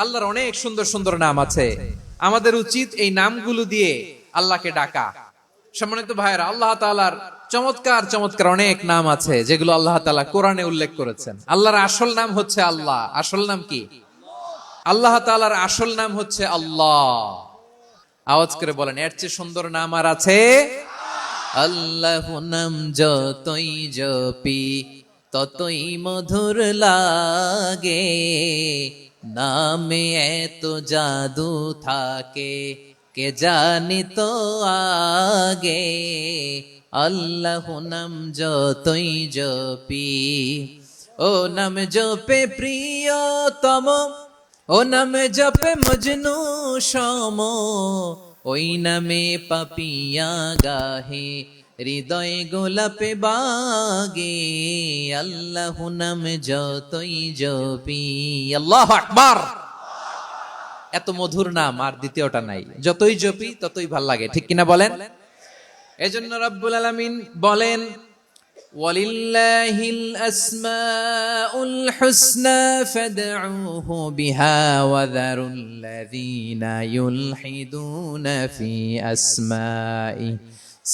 আল্লাহর অনেক সুন্দর সুন্দর নাম আছে, আমাদের উচিত এই নামগুলো দিয়ে আল্লাহকে ডাকা। সম্মানিত ভাইয়েরা, আল্লাহ তাআলার চমৎকার চমৎকার অনেক নাম আছে যেগুলো আল্লাহ তাআলা কোরআনে উল্লেখ করেছেন। আল্লাহর আসল নাম হচ্ছে আল্লাহ। আসল নাম কি? আল্লাহ তাআলার আসল নাম হচ্ছে আল্লাহ। আওয়াজ করে বলেন, এর চেয়ে সুন্দর নাম আর আছে? আল্লাহ নাম যতই জপি ততই মধুর লাগে, নামে এত জাদু থাকে কে জানি তো আগে। আল্লাহ নাম যতই জপি, ও নাম জপে প্রিয়তম, ও নামে জপে মজনু সম, ওই নামে পাপিয়া গাহে হৃদয় গোলাপে বাগে। আল্লাহু নাম যতই জপি, আল্লাহু আকবার। এত মধুর নাম আর দ্বিতীয়টা নাই, যতই জপি ততই ভাল লাগে, ঠিক কিনা বলেন? এজন্য রব্বুল আলামিন বলেন, ওয়ালিল্লাহিল আসমাউল হুসনা ফাদউহু বিহা ওয়া যারুল্লাযীনা ইউলহিদুনা ফি আসমাই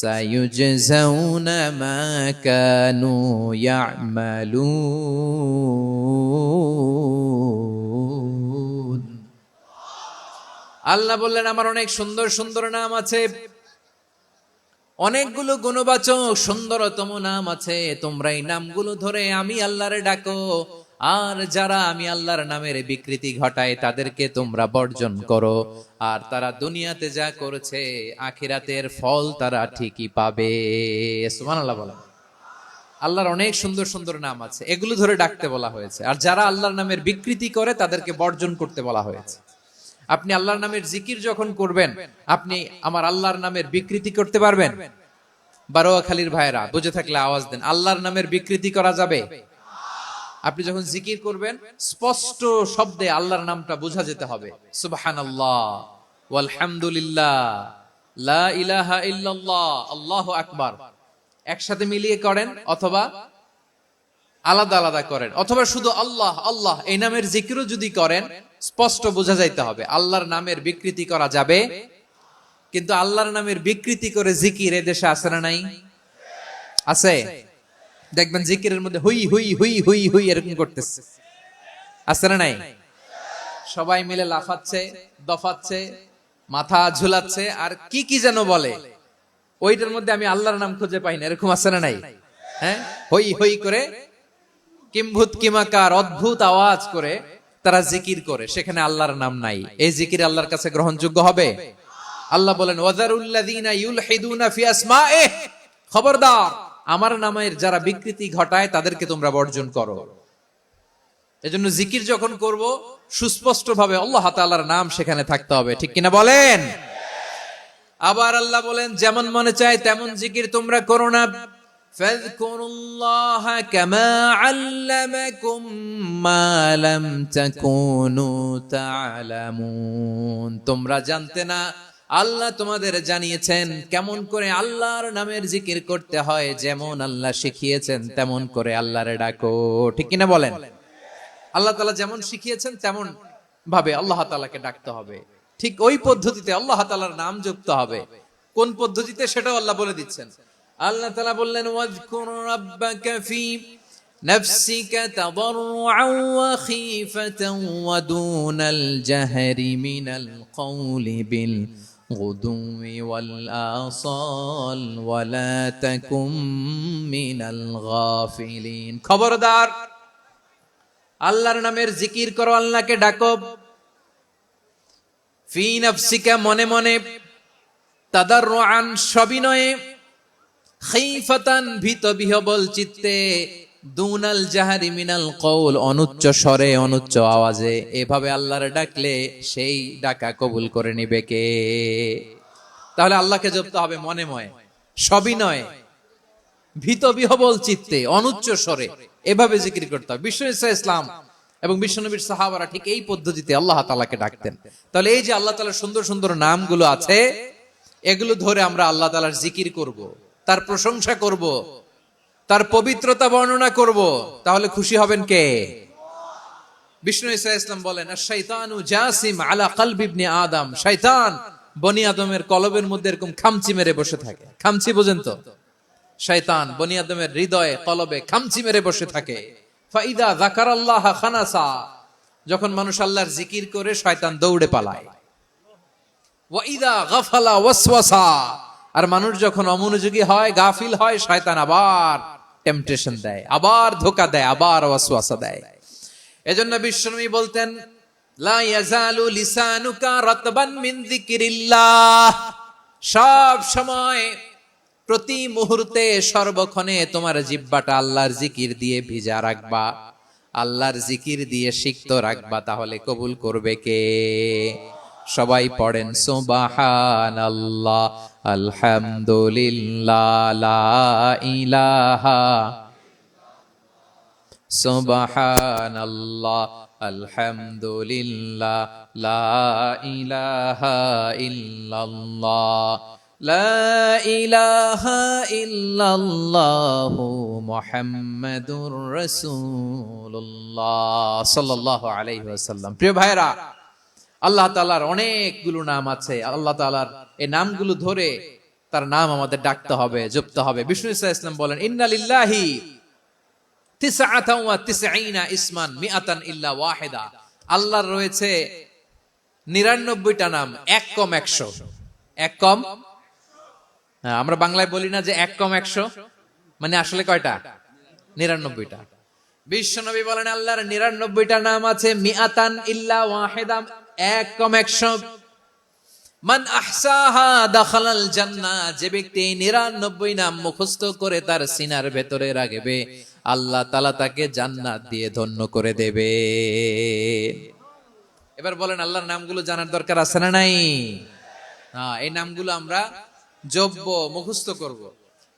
সায়ুজজাউনা মা কানু ইয়ামালুন। আল্লাহ বললেন, আমার অনেক সুন্দর সুন্দর নাম আছে, অনেকগুলো গুণবাচক সুন্দরতম নাম আছে। তোমরা এই নামগুলো ধরে আমি আল্লাহরে ডাকো, আর যারা আমি আল্লাহর নামের বিকৃতি ঘটায় তাদেরকে তোমরা বর্জন করো। আর তারা দুনিয়াতে যা করেছে আখিরাতের ফল তারা ঠিকই পাবে। সুবহানাল্লাহ বলেন। আল্লাহর অনেক সুন্দর সুন্দর নাম আছে, এগুলো ধরে ডাকতে বলা হয়েছে। আর যারা আল্লাহর নামের বিকৃতি করে তাদেরকে বর্জন করতে বলা হয়েছে। আপনি আল্লাহর নামের জিকির যখন করবেন, আপনি আমার আল্লাহর নামের বিকৃতি করতে পারবেন? বারোয়াখালীর ভাইয়েরা বুঝে থাকলে আওয়াজ দেন, আল্লাহর নামের বিকৃতি করা যাবে? আপনি যখন জিকির করবেন স্পষ্ট শব্দে আল্লাহর নামটা বোঝা যেতে হবে। সুবহানাল্লাহ, ওয়ালহামদুলিল্লাহ, লা ইলাহা ইল্লাল্লাহ, আল্লাহু আকবার। একসাথে মিলিয়ে করেন অথবা আলাদা আলাদা করেন, অথবা শুধু আল্লাহ আল্লাহ এই নামের জিকিরও যদি করেন স্পষ্ট বোঝা যাইতে হবে। আল্লাহর নামের বিকৃতি করা যাবে, কিন্তু আল্লাহর নামের বিকৃতি করে জিকির এদেশে আছে না নাই? আছে। দেখবেন জিকিরের মধ্যে হুই হুই হুই হুই হুই এরকম করতেছে, আছে না নাই? সবাই মিলে লাফাচ্ছে, দফাচ্ছে, মাথা ঝুলাচ্ছে, আর কি কি যেন বলে, ওইটার মধ্যে আমি আল্লাহর নাম খুঁজে পাই না, এরকম আছে না নাই? হ্যাঁ, হই হই করে কিম্ভূত কিমাকার অদ্ভুত আওয়াজ করে তারা জিকির করে, সেখানে আল্লাহর নাম নাই। এই জিকির আল্লাহর কাছে গ্রহণযোগ্য হবে? আল্লাহ বলেন, ওয়াযারুল্লাযীনা ইউলহিদুনা ফি আসমাইহি, খবরদার আমার নামের যারা বিকৃতি ঘটায় তাদেরকে তোমরা বর্জন করো। এজন্য জিকির যখন করব সুস্পষ্ট ভাবে আল্লাহ তাআলার নাম সেখানে থাকতে হবে, ঠিক কিনা বলেন? আবার আল্লাহ বলেন, যেমন মনে চায় তেমন জিকির তোমরা করো না। ফাযকুরুল্লাহা কামা আল্লামাকুম মা লাম তাকুনু তা'লামুন। তোমরা জানতে না, আল্লাহ তোমাদের জানিয়েছেন কেমন করে আল্লাহর নামের জিকির করতে হয়। যেমন আল্লাহ শিখিয়েছেন তেমন করে আল্লাহরে ডাকো, ঠিক কিনা বলেন? আল্লাহ তাআলা যেমন শিখিয়েছেন তেমন ভাবে আল্লাহ তাআলাকে ডাকতে হবে, ঠিক ওই পদ্ধতিতে আল্লাহ তাআলার নাম যুক্ত হবে। কোন পদ্ধতিতে সেটাও আল্লাহ বলে দিচ্ছেন। আল্লাহ তাআলা বললেন, ওয়াযকুর রাব্বাকা ফি নাফসিকা তাদাররুআন ওয়া খীফাতান ওয়া দুনাল জাহরি মিনাল কওলি বিল গুদুওয়ি ওয়াল আসাল ওয়া লা তাকুম মিনাল গাফিলিন। খবরদার আল্লাহর নামের জিকির করো, আল্লাহকে ডাকো। ফি নাফসিকা মনে মনে, তাদাররুআন সবিনয়ে, খীফাতান ভীত বিহবল চিত্তে, দুনাল জাহরি মিনাল কওল অনুচ্চ স্বরে অনুচ্চ আওয়াজে। এভাবে আল্লাহরে ডাকলে সেই ডাকা কবুল করে নিবে কে? তাহলে আল্লাহকে জপতে হবে মনে মনে, সবিনয়ে, ভীত বিহবল চিত্তে, অনুচ্চ স্বরে, এভাবে জিকির করতে হবে। বিশ্ব ইসলাম এবং বিশ্বনবীর সাহাবারা ঠিক এই পদ্ধতিতে আল্লাহ তাআলাকে ডাকতেন। তাহলে এই যে আল্লাহ তাআলার সুন্দর সুন্দর নামগুলো আছে, এগুলো ধরে আমরা আল্লাহ তাআলার জিকির করব, তার প্রশংসা করব, তার পবিত্রতা বর্ণনা করব, তাহলে খুশি হবেন কে? বিষ্ণু ঈসা ইসলাম বলেন আশ-শাইতানু জাসিম আলা কলবি ইবনে আদম, শয়তান বনি আদমের কলবের মধ্যে এরকম খামচি মেরে বসে থাকে। খামচি বোঝেন তো? শয়তান বনি আদমের হৃদয়ে কলবে খামচি মেরে বসে থাকে। ফাইদা যাকারাল্লাহ খানাসা, যখন মানুষ আল্লাহর জিকির করে শয়তান দৌড়ে পালায়। ওয়াইদা গাফালা ওয়াসওয়াসা, আর মানুষ যখন অমনোযোগী হয়, গাফিল হয়, শয়তান আবার টেম্পটেশন দেয়, আবার ধোঁকা দেয়, আবার ওয়াসওয়াসা দেয়। এজন্য বিশ্বনবী বলতেন লা ইয়াজালু লিসানুকা রাতবান মিন যিকরিল্লাহ, সব সময় প্রতি মুহূর্তে সর্বক্ষণে তোমার জিহ্বাটা আল্লাহর জিকির দিয়ে ভিজা রাখবা, আল্লাহর জিকির দিয়ে সিক্ত রাখবা, তাহলে কবুল করবে কে? সবাই পড়েন সুবহানাল্লাহ আলহামদুলিল্লাহ লা ইলাহা, সুবহানাল্লাহ আলহামদুলিল্লাহ লা ইলাহা ইল্লাল্লাহ লা ইলাহা ইল্লাল্লাহু মুহাম্মাদুর রাসূলুল্লাহ সাল্লাল্লাহু আলাইহি ওয়াসাল্লাম। প্রিয় ভাইরা, আল্লাহ তাআলার অনেকগুলো নাম আছে। আল্লাহ তাআলার এই নামগুলো ধরে তার নাম আমাদের ডাকতে হবে, জপতে হবে। বিষ্ণু ঈসা ইসলাম বলেন ইন্না লিল্লাহি 99 ইসমান মিআতান ইল্লা ওয়াহিদা, আল্লাহর রয়েছে 99টা নাম, এক কম 100। এক কম, আমরা বাংলায় বলি না যে এক কম 100, মানে আসলে কয়টা? 99টা। বিশ্বনবী বলেন আল্লাহর 99টা নাম আছে, মিআতান ইল্লা ওয়াহিদা, এক কম 100। মান আহসাহা দাখালাল জান্নাহ, যে ব্যক্তি 99 নাম মুখস্থ করে তার সিনার ভেতরে রাখবে, আল্লাহ তাআলা তাকে জান্নাত দিয়ে ধন্য করে দেবে। এবার বলেন আল্লাহর নামগুলো জানার দরকার আছে না নাই? এই নামগুলো আমরা জপব, মুখস্থ করব।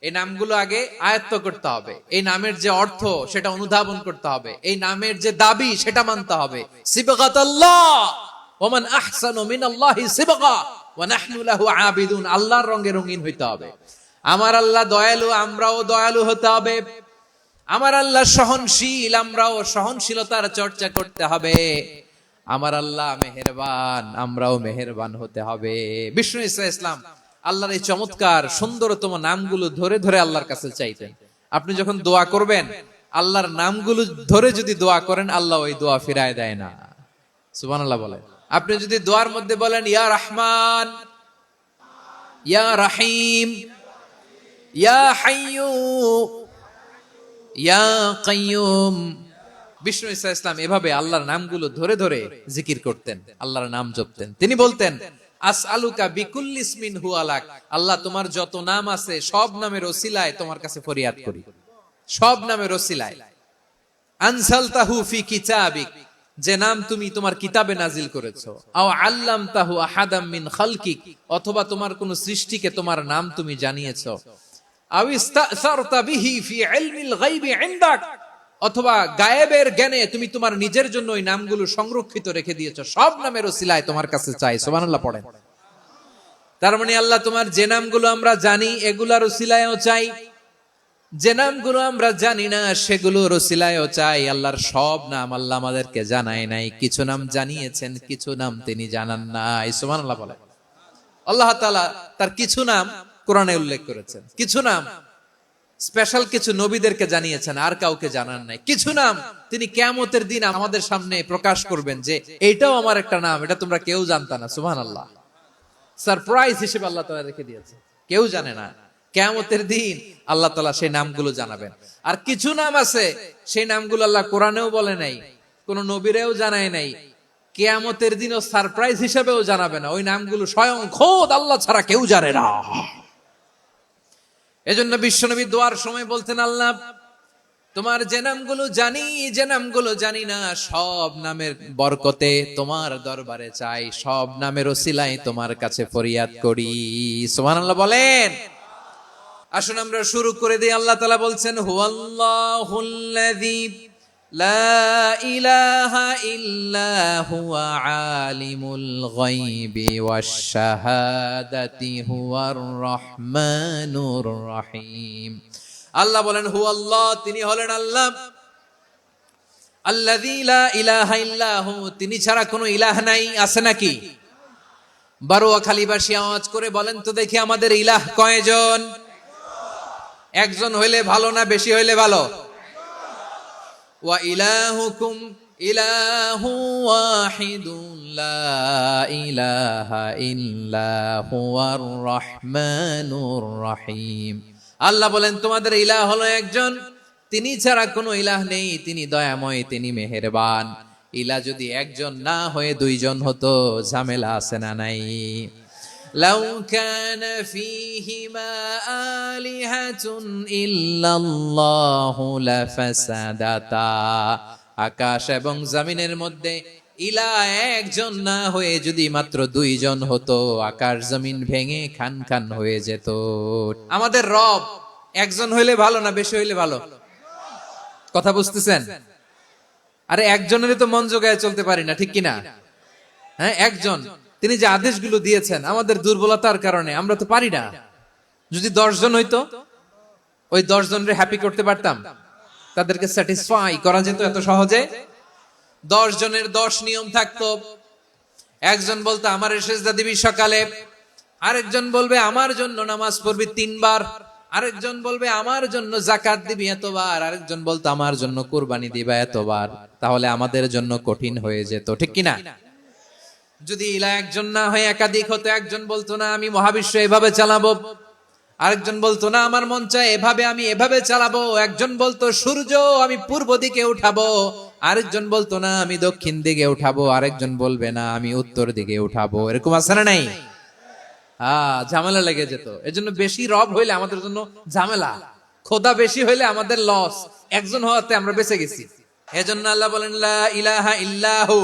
এই নামগুলো আগে আয়ত্ত করতে হবে। এই নামের যে অর্থ সেটা অনুধাবন করতে হবে। এই নামের যে দাবি সেটা মানতে হবে। সিবগাতাল্লাহ ওয়া মান আহসানু মিনাল্লাহি সিবগা ওয়া নাহনু লাহু আবিদুন, আল্লাহর রঙে রঙিন হইতে হবে। আমার আল্লাহ দয়ালু, আমরাও দয়ালু হতে হবে। আমার আল্লাহ সহনশীল, আমরাও সহনশীলতার চর্চা করতে হবে। আমার আল্লাহ মেহেরবান, আমরাও মেহেরবান হতে হবে। বিষ্ণু ঈসা ইসলাম আল্লাহর এই চমৎকার সুন্দরতম নামগুলো ধরে ধরে আল্লাহর কাছে চাইতেন। আপনি যখন দোয়া করবেন, আল্লাহর নামগুলো ধরে যদি দোয়া করেন, আল্লাহ ওই দোয়া ফিরায় দেয় না। সুবহানাল্লাহ বলেন। আপনি যদি দোয়ার মধ্যে বলেন ইয়া রহমান, ইয়া রহিম, ইয়া হাইয়্যু, ইয়া কাইয়্যুম, বিষ্ণু ঈসা ইসলাম এভাবে আল্লাহর নামগুলো ধরে ধরে জিকির করতেন, আল্লাহর নাম জপতেন। তিনি বলতেন আসআলুকা বিকুল্লি ইসমিন হুয়া লাক, আল্লাহ তোমার যত নাম আছে সব নামের ওসিলায় তোমার কাছে ফরিয়াদ করি, সব নামের ওসিলায়। আনসালতাহু ফি কিতাবিক, যে নাম তুমি তোমার কিতাবে নাজিল করেছো। আও আল্লামতাহু আহাদাম মিন খালকিক, অথবা তোমার কোন সৃষ্টিকে তোমার নাম তুমি জানিয়েছো। আও ইস্তাসারতা বিহি ফি ইলমিল গায়বি ইনদাক, অথবা গায়েবের জ্ঞানে তুমি তোমার নিজের জন্য ওই নামগুলো সংরক্ষিত রেখে দিয়েছো। সব নামের ওসিলায় তোমার কাছে চাই। সুবহানাল্লাহ পড়েন। তার মানে আল্লাহ তোমার যে নামগুলো আমরা জানি এগুলার ওসিলায়ও চাই, যে নামগুলো আমরা জানি না সেগুলোর ওসিলায়ও চাই। আল্লাহর সব নাম আল্লাহ আমাদেরকে জানায় নাই, কিছু নাম জানিয়েছেন, কিছু নাম তিনি জানান নাই। সুবহানাল্লাহ বলেন। আল্লাহ তাআলা তার কিছু নাম কোরআনে উল্লেখ করেছেন, কিছু নাম স্পেশাল কিছু নবীদেরকে জানিয়েছেন, আর কাউকে জানান নাই। কিছু নাম তিনি কিয়ামতের দিন আমাদের সামনে প্রকাশ করবেন যে এইটাও আমার একটা নাম, এটা তোমরা কেউ জানতা না। সুবহানাল্লাহ, সারপ্রাইজ হিসেবে আল্লাহ তাআলা রেখে দিয়েছে, কেউ জানে না। কিয়ামতের দিন আল্লাহ তাআলা সেই নামগুলো জানাবেন। আর কিছু নাম আছে সেই নামগুলো আল্লাহ কোরআনেও বলে নাই, কোন নবীরেও জানায় নাই, কিয়ামতের দিনও সারপ্রাইজ হিসেবেও জানাবে না। ওই নামগুলো স্বয়ং খোদ আল্লাহ ছাড়া কেউ জানে না। এজন্য বিশ্বনবী দোয়ার সময় বলতেন আল্লাহ তোমার যে নামগুলো জানি, যে নামগুলো জানি না, সব নামের বরকতে তোমার দরবারে চাই, সব নামের ওসিলায় তোমার কাছে ফরিয়াদ করি। সুবহানাল্লাহ বলেন। আসুন আমরা শুরু করে দিই। আল্লাহ তাআলা বলছেন হুয়াল্লাহুল্লাযী লা ইলাহা ইল্লা হুয়া আলিমুল গায়বি ওয়াশ শাহাদাতি হুয়ার রহমানুর রহিম। আল্লাহ বলেন হুয়াল্লাহ, তিনি হলেন আল্লাহ। আল্লাযী লা ইলাহা ইল্লাহু, তিনি ছাড়া কোনো ইলাহ নাই, আছে নাকি? বারোয়াখালীবাসী আওয়াজ করে বলেন তো দেখি, আমাদের ইলাহ কয়জন? একজন হইলে ভালো না বেশি হইলে ভালো? ওয়া ইলাহুকুম ইলাহু ওয়াহিদুন লা ইলাহা ইল্লা হুয়ার রহমানুর রহিম। আল্লাহ বলেন তোমাদের ইলাহ হলো একজন, তিনি ছাড়া কোনো ইলাহ নেই, তিনি দয়াময়, তিনি মেহেরবান। ইলাহ যদি একজন না হয়ে দুইজন হতো, ঝামেলা আছে না নাই? লাউ কানা ফীহিমা আলিহাতুন ইল্লাল্লাহু লাফাসাদাতা, আকাশ এবং জমিনের মধ্যে ইলাহ একজন না হয়ে যদি মাত্র দুইজন হতো, আকাশ জমিন ভেঙে খান খান হয়ে যেত। আমাদের রব একজন হইলে ভালো না বেশি হইলে ভালো? কথা বুঝতেছেন? আরে একজনের তো মন জোগায় চলতে পারি না, ঠিক কিনা? হ্যাঁ, একজন, তিনি যে আদেশগুলো দিয়েছেন আমাদের দুর্বলতার কারণে আমরা তো পারি না। যদি 10 জন হইতো, ওই 10 জনের হ্যাপি করতে পারতাম, তাদেরকে স্যাটিসফাই করা যেত এত সহজে। 10 জনের 10 নিয়ম থাকতো। একজন বলতো আমার সেজদা দিবি সকালে, আরেকজন বলবে আমার জন্য নামাজ পড়বি 3 বার, আরেকজন বলবে আমার জন্য যাকাত দিবি এতবার, আরেকজন বলতো আমার জন্য কুরবানি দিবা এতবার। তাহলে আমাদের জন্য কঠিন হয়ে যেত, ঠিক কিনা? যদি ইলাহ একজন না হয়ে একাধিক হতো, একজন বলতো না আমি মহাবিশ্ব এভাবে চালাবো, আরেকজন বলতো না আমার মন চায় এভাবে, আমি এভাবে চালাবো, একজন বলতো সূর্য আমি পূর্ব দিকে উঠাবো, আরেকজন বলতো না আমি দক্ষিণ দিকে উঠাবো, আরেকজন বলবে না আমি উত্তর দিকে উঠাবো। এরকম আছে না নাই? ঝামেলা লেগে যেত। এজন্য বেশি রব হইলে আমাদের জন্য ঝামেলা, খোদা বেশি হইলে আমাদের লস। একজন হওয়াতে আমরা বেঁচে গেছি। এজন্য আল্লাহ বলেন লা ইলাহা ইল্লাহু,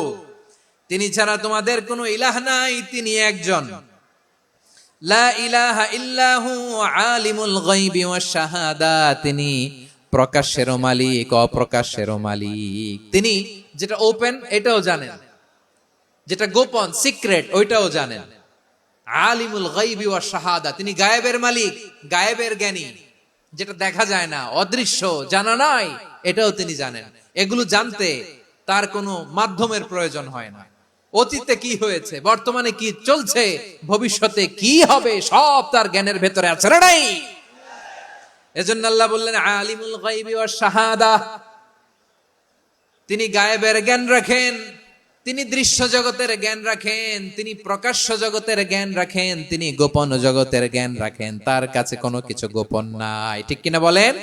তিনি ছাড়া তোমাদের কোনো ইলাহ নাই, তিনি একজন। লা ইলাহা ইল্লাহু আলিমুল গায়বি ওয়াশ শাহাদা, তিনি প্রকাশেরও মালিক অপ্রকাশেরও মালিক। তিনি যেটা ওপেন এটাও জানেন, যেটা গোপন সিক্রেট ওইটাও জানেন। আলিমুল গায়বি ওয়াশ শাহাদা, তিনি গায়েবের মালিক, গায়েবের জ্ঞানী, যেটা দেখা যায় না, অদৃশ্য, জানা নাই, এটাও তিনি জানেন। এগুলো জানতে তার কোনো মাধ্যমের প্রয়োজন হয় না। অতীতে কি হয়েছে, বর্তমানে কি চলছে, ভবিষ্যতে কি হবে, সব তার জ্ঞানের ভেতরে আছে না নাই? এজন্য আল্লাহ বললেন আলিমুল গায়বি ওয়াশ শাহাদা, তিনি গায়েবের জ্ঞান রাখেন, তিনি দৃশ্য জগতের জ্ঞান রাখেন, তিনি প্রকাশ্য জগতের জ্ঞান রাখেন, তিনি গোপন জগতের জ্ঞান রাখেন। তার কাছে কোনো কিছু গোপন নাই, ঠিক কিনা বলেন?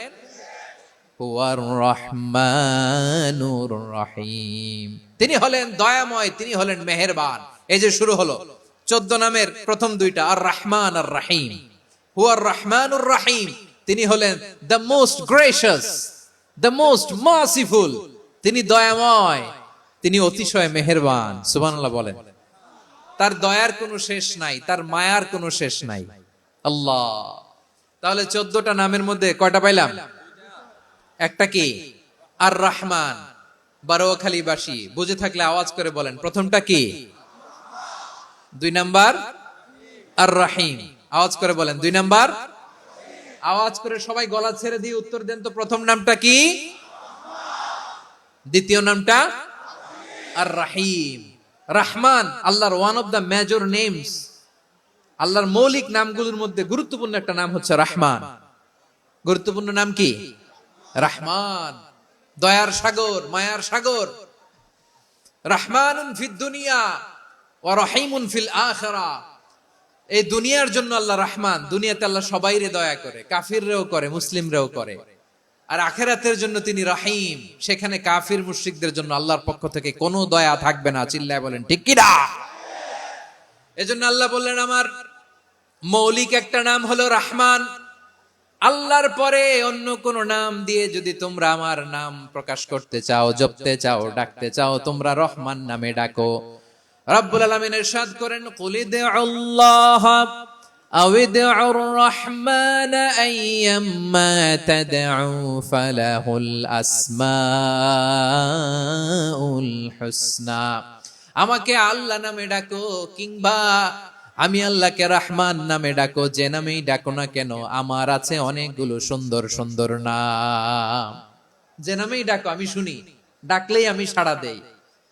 হুয়ার রহমানুর রহিম, তিনি হলেন দয়াময়, তিনি হলেন মেহেরবান। এই যে শুরু হলো 14 নামের প্রথম দুইটা, আর রহমান আর রহিম। হুয়ার রহমানুর রহিম, তিনি হলেন the most gracious, the most merciful, তিনি দয়াময়, তিনি অতিশয় মেহেরবান। সুবহানাল্লাহ বলেন। তার দয়ার কোনো শেষ নাই, তার মায়ার কোনো শেষ নাই। আল্লাহ, তাহলে 14টা নামের মধ্যে কয়টা পাইলাম? একটা কি? আর রহমান। বারোয়াখালীবাসী বুঝে থাকলে আওয়াজ করে বলেন প্রথমটা কি? 2 নাম্বার আর রহিম। আওয়াজ করে বলেন 2 নাম্বার। আওয়াজ করে সবাই গলা ছেড়ে দিয়ে উত্তর দেন তো, প্রথম নামটা কি? দ্বিতীয় নামটা? আর রহিম। রহমান আল্লাহর one of the major names, আল্লাহর মৌলিক নামগুলোর মধ্যে গুরুত্বপূর্ণ একটা নাম হচ্ছে রহমান। গুরুত্বপূর্ণ নাম কি? রহমান, দয়ার সাগর, মায়ার সাগর। রহমানুন ফিদ দুনিয়া ওয়া রহিমুন ফিল আখিরা। এই দুনিয়ার জন্য আল্লাহ রহমান, দুনিয়াতে আল্লাহ সবাইরে দয়া করে, কাফিররেও করে, মুসলিমরেও করে। আর আখিরাতের জন্য তিনি রহিম, সেখানে কাফির মুশরিকদের জন্য আল্লাহর পক্ষ থেকে কোনো দয়া থাকবে না। চিল্লায় বলেন ঠিক কি না? এজন্য আল্লাহ বললেন আমার মৌলিক একটা নাম হলো রহমান। আল্লাহর পরে অন্য কোন নাম দিয়ে যদি তোমরা আমার নাম প্রকাশ করতে চাও, জপতে চাও, ডাকতে চাও, তোমরা রহমান নামে ডাকো। রব্বুল আলামিন ইরশাদ করেন কুলিদুল্লাহ আউদিউর রহমান আইয়াম্মা তাদউ ফালাহুল আসমাউল হুসনা। আমাকে আল্লাহ নামে ডাকো, কিংবা আমি আল্লাহকে রহমান নামে ডাকো, যে নামেই ডাকো না কেন আমার আছে অনেকগুলো সুন্দর সুন্দর নাম। যে নামেই ডাকো আমি শুনি। ডাকলেই আমি সাড়া দেই,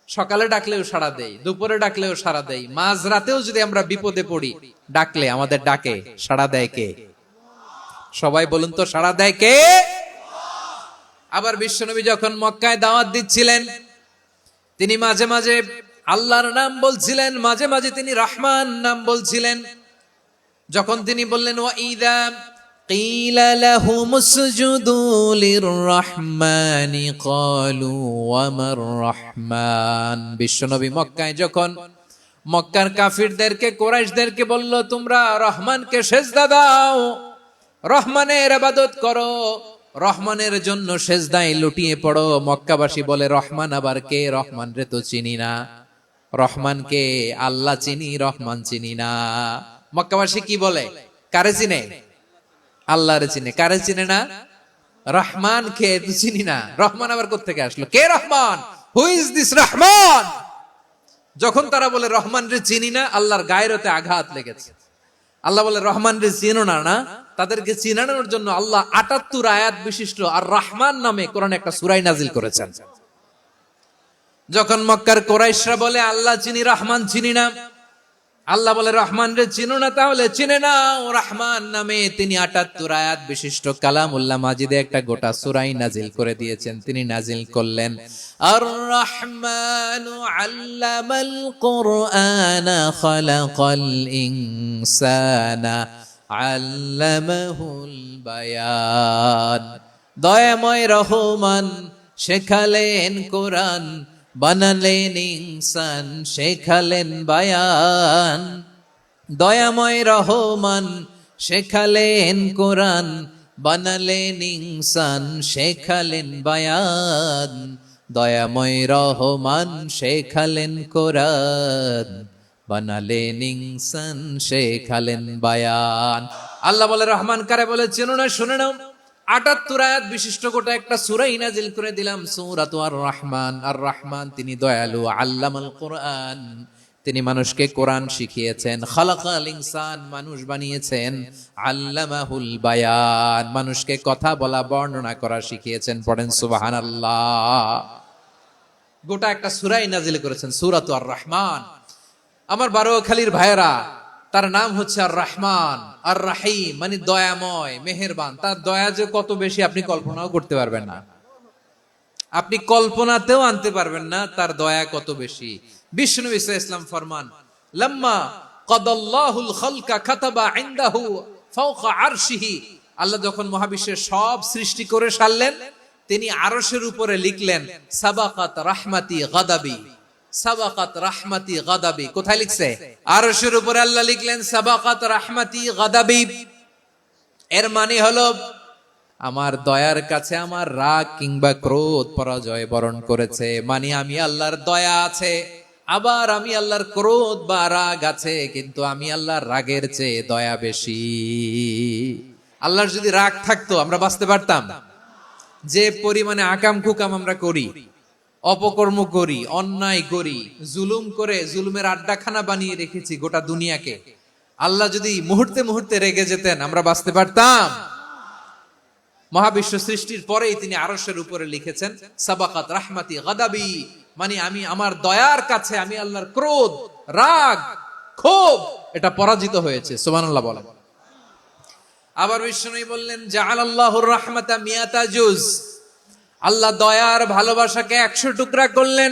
সকালে ডাকলেও সাড়া দেই, দুপুরে ডাকলেও সাড়া দেই, মাঝ রাতেও যদি আমরা বিপদে পড়ি ডাকলে আমাদের ডাকে সাড়া দেয় কে? সবাই বলুন তো, সাড়া দেয় কে? আবার বিশ্বনবী যখন মক্কায় দাওয়াত দিচ্ছিলেন, তিনি মাঝে মাঝে আল্লাহর নাম বলছিলেন, মাঝে মাঝে তিনি রহমান নাম বলছিলেন। যখন তিনি বললেন ওয়াইদা কিলা লাহুম উসজুদু লিররহমানি ক্বালু ওয়ামার রহমান, বিশ্বনবী মক্কায় যখন মক্কার কাফিরদেরকে, কুরাইশদেরকে বলল তোমরা রহমানকে সেজদা দাও, রহমানের ইবাদত করো, রহমানের জন্য সেজদায় লুটিয়ে পড়ো, মক্কাবাসী বলে রহমান আবার কে? রহমান রে তো চিনি না। রহমান কে? আল্লাহ চিনি, রহমান চিনি না। মক্কাবাসী কি বলে? কারে চিনে? আল্লাহরে চিনে। কারে চিনে না? রহমান কে তো চিনি না। রহমান আবার কোত্থেকে আসলো? কে Rahman? Who is this Rahman? যখন তারা বলে রহমান রে চিনি না, আল্লাহর গায়রতে আঘাত লেগেছে। আল্লাহ বলে রহমান রে চিনো না, না? তাদেরকে চিনানোর জন্য আল্লাহ ৭৮ আয়াত বিশিষ্ট আর রহমান নামে কোরআনে একটা সূরা নাজিল করেছেন। যখন মক্কার কুরাইশরা বলে আল্লাহ চিনি, রহমান চিনি না, আল্লাহ বলে রহমান রে চিনো না, তাহলে চিনে নাও রহমান নামে তিনি ৭৮ আয়াত বিশিষ্ট কালামুল্লাহ মাজিদে একটা গোটা সূরা নাজিল করে দিয়েছেন। তিনি নাজিল করলেন আর রহমানু আল্লামাল কুরআনা খালাকাল ইনসানা আল্লামাহুল বায়ান, দয়াময় রহমান শেখালেন কোরআন, বানালেন ইনসান শেখালেন বায়ান। দয়াময় রহমান শেখালেন কোরআন, বানালেন ইনসান শেখালেন বায়ান। দয়াময় রহমান শেখালেন কোরআন, বানালেন ইনসান শেখালেন বায়ান। আল্লাহ বলে রহমান কারে বলে চেনো না? শুনে নাও, ৭৮ আয়াত বিশিষ্ট গোটা একটা সূরা নাজিল করে দিলাম, সূরাতু আর রহমান। আর রহমান তিনি দয়ালু, আল্লামাল কোরআন তিনি মানুষকে কোরআন শিখিয়েছেন, খালাকাল ইনসান মানুষ বানিয়েছেন, আল্লামাহুল বায়ান মানুষকে কথা বলা বর্ণনা করা শিখিয়েছেন। পড়েন সুবহানাল্লাহ। গোটা একটা সূরা নাজিল করেছেন, সূরাতু আর রহমান। আমার বারোখালীর ভাইয়েরা, তার নাম হচ্ছে আর রহমান আর রাহিম, মানে দয়াময়, মেহেরবান। তার দয়া যে কত বেশি আপনি কল্পনাও করতে পারবেন না, আপনি কল্পনাতেও আনতে পারবেন না তার দয়া কত বেশি। বিষ্ণু ইসলাম ফরমান, লাম্মা কাদাল্লাহুল খালকা কাতাবা ইনদাহু ফাওকা আরশিহি, আল্লাহ যখন মহাবিশ্বের সব সৃষ্টি করে সারলেন, তিনি আরশের উপরে লিখলেন সাবাকাত রাহমাতি গাদাবি, সাবাকাত রাহমাতি গাদাবি। কোথায় লিখছে? আরশের উপরে আল্লাহ লিখলেন সাবাকাত রাহমাতি গাদাবি। এর মানে হলো আমার দয়ার কাছে আমার রাগ কিংবা ক্রোধ পরাজয় বরণ করেছে। মানে আমি আল্লাহর দয়া আছে, আবার আমি আল্লাহর ক্রোধ বা রাগ আছে, কিন্তু আমি আল্লাহর রাগের চেয়ে দয়া বেশি। আল্লাহর যদি রাগ থাকতো আমরা বাঁচতে পারতাম? যে পরিমাণে আকাম কুকাম আমরা করি, অপকর্ম করি, অন্যায় করি, জুলুম করে জুলুমের আড্ডাখানা বানিয়ে রেখেছি গোটা দুনিয়াকে, আল্লাহ যদি মুহূর্তে মুহূর্তে রেগে যেতেন আমরা বাঁচতে পারতাম? মহাবিশ্ব সৃষ্টির পরেই তিনি আরশের উপরে লিখেছেন সাবাকাত রাহমাতি গাদাবি, মানে আমি আমার দয়ার কাছে আমি আল্লাহর ক্রোধ, রাগ, ক্ষোভ এটা পরাজিত হয়েছে। সুবহানাল্লাহ বলেন। আবার বিষ্ণু বললেন জাআলাল্লাহুর রাহমাতা মিয়াতা জুজ, আল্লাহ দয়ার ভালোবাসাকে ১০০ টুকরা করলেন।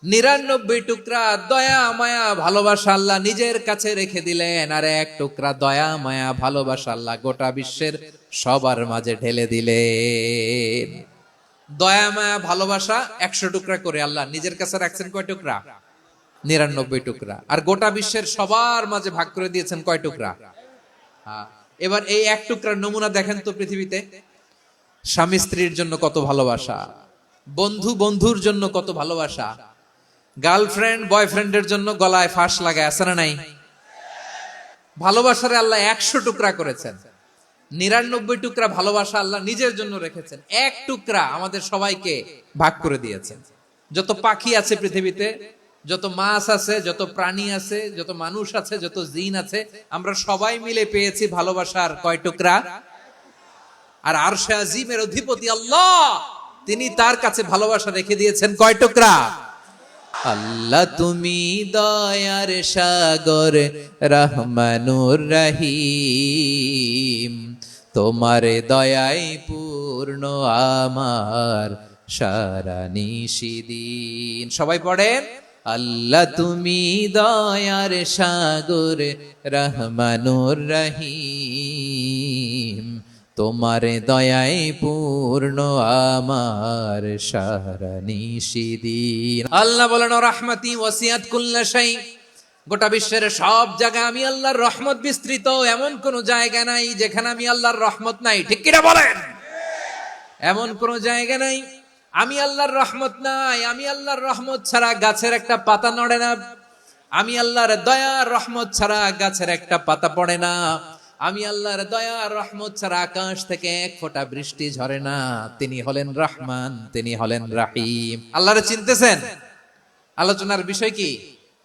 ৯৯ টুকরা দয়া মায়া ভালোবাসা আল্লাহ নিজের কাছে রেখে দিলেন, আর ১ টুকরা দয়া মায়া ভালোবাসা আল্লাহ গোটা বিশ্বের সবার মাঝে ঢেলে দিলেন। দয়া মায়া ভালোবাসা ১০০ টুকরা করে আল্লাহ নিজের কাছে রাখছেন কয় টুকরা? ৯৯ টুকরা। আর গোটা বিশ্বের সবার মাঝে ভাগ করে দিয়েছেন কয় টুকরা? এবার এই ১ টুকরার নমুনা দেখেন তো পৃথিবীতে। স্বামী স্ত্রীর জন্য কত ভালোবাসা, বন্ধু বন্ধুর জন্য কত ভালোবাসা, গার্লফ্রেন্ড বয়ফ্রেন্ডের জন্য গলায় ফাঁস লাগায়, আছে না নাই? ভালোবাসারে আল্লাহ ১০০ টুকরা করেছেন। ৯৯ টুকরা ভালোবাসা আল্লাহ নিজের জন্য রেখেছেন, ১ টুকরা আমাদের সবাইকে ভাগ করে দিয়েছেন। যত পাখি আছে পৃথিবীতে, যত মাছ আছে, যত প্রাণী আছে, যত মানুষ আছে, যত জিন আছে, আমরা সবাই মিলে পেয়েছি ভালোবাসার কয় টুকরা? আর আরশে আজিমের অধিপতি আল্লাহ তিনি তার কাছে ভালোবাসা রেখে দিয়েছেন কয় টুকরা? আল্লাহ তুমি দয়ার সাগর রহমানুর রহিম, তোমার দয়ায় পূর্ণ আমার সারা নিশিদিন। সবাই পড়েন, আল্লাহ তুমি দয়ার সাগর রহমানুর রহিম, তোমার দয়ায় পূর্ণ আমার সারা নিশিদিন। আল্লাহ বলেন রাহমাতি ওয়াসিয়াত কুল্লা শাই, গোটা বিশ্বের সব জায়গায় আমি আল্লাহর রহমত বিস্তৃত, এমন কোন জায়গা নাই যেখানে আমি আল্লাহর রহমত নাই। ঠিক কিনা বলেন? এমন কোন জায়গা নাই আমি আল্লাহর রহমত নাই। আমি আল্লাহর রহমত ছাড়া গাছের একটা পাতা নড়ে না, আমি আল্লাহর দয়ার রহমত ছাড়া গাছের একটা পাতা পড়ে না, আমি আল্লাহর দয়ার রহমত ছাড়া আকাশ থেকে এক ফোঁটা বৃষ্টি ঝরে না। তিনি হলেন রহমান, তিনি হলেন রাহিম। আল্লাহরে চিনতেছেন? আলোচনার বিষয় কি?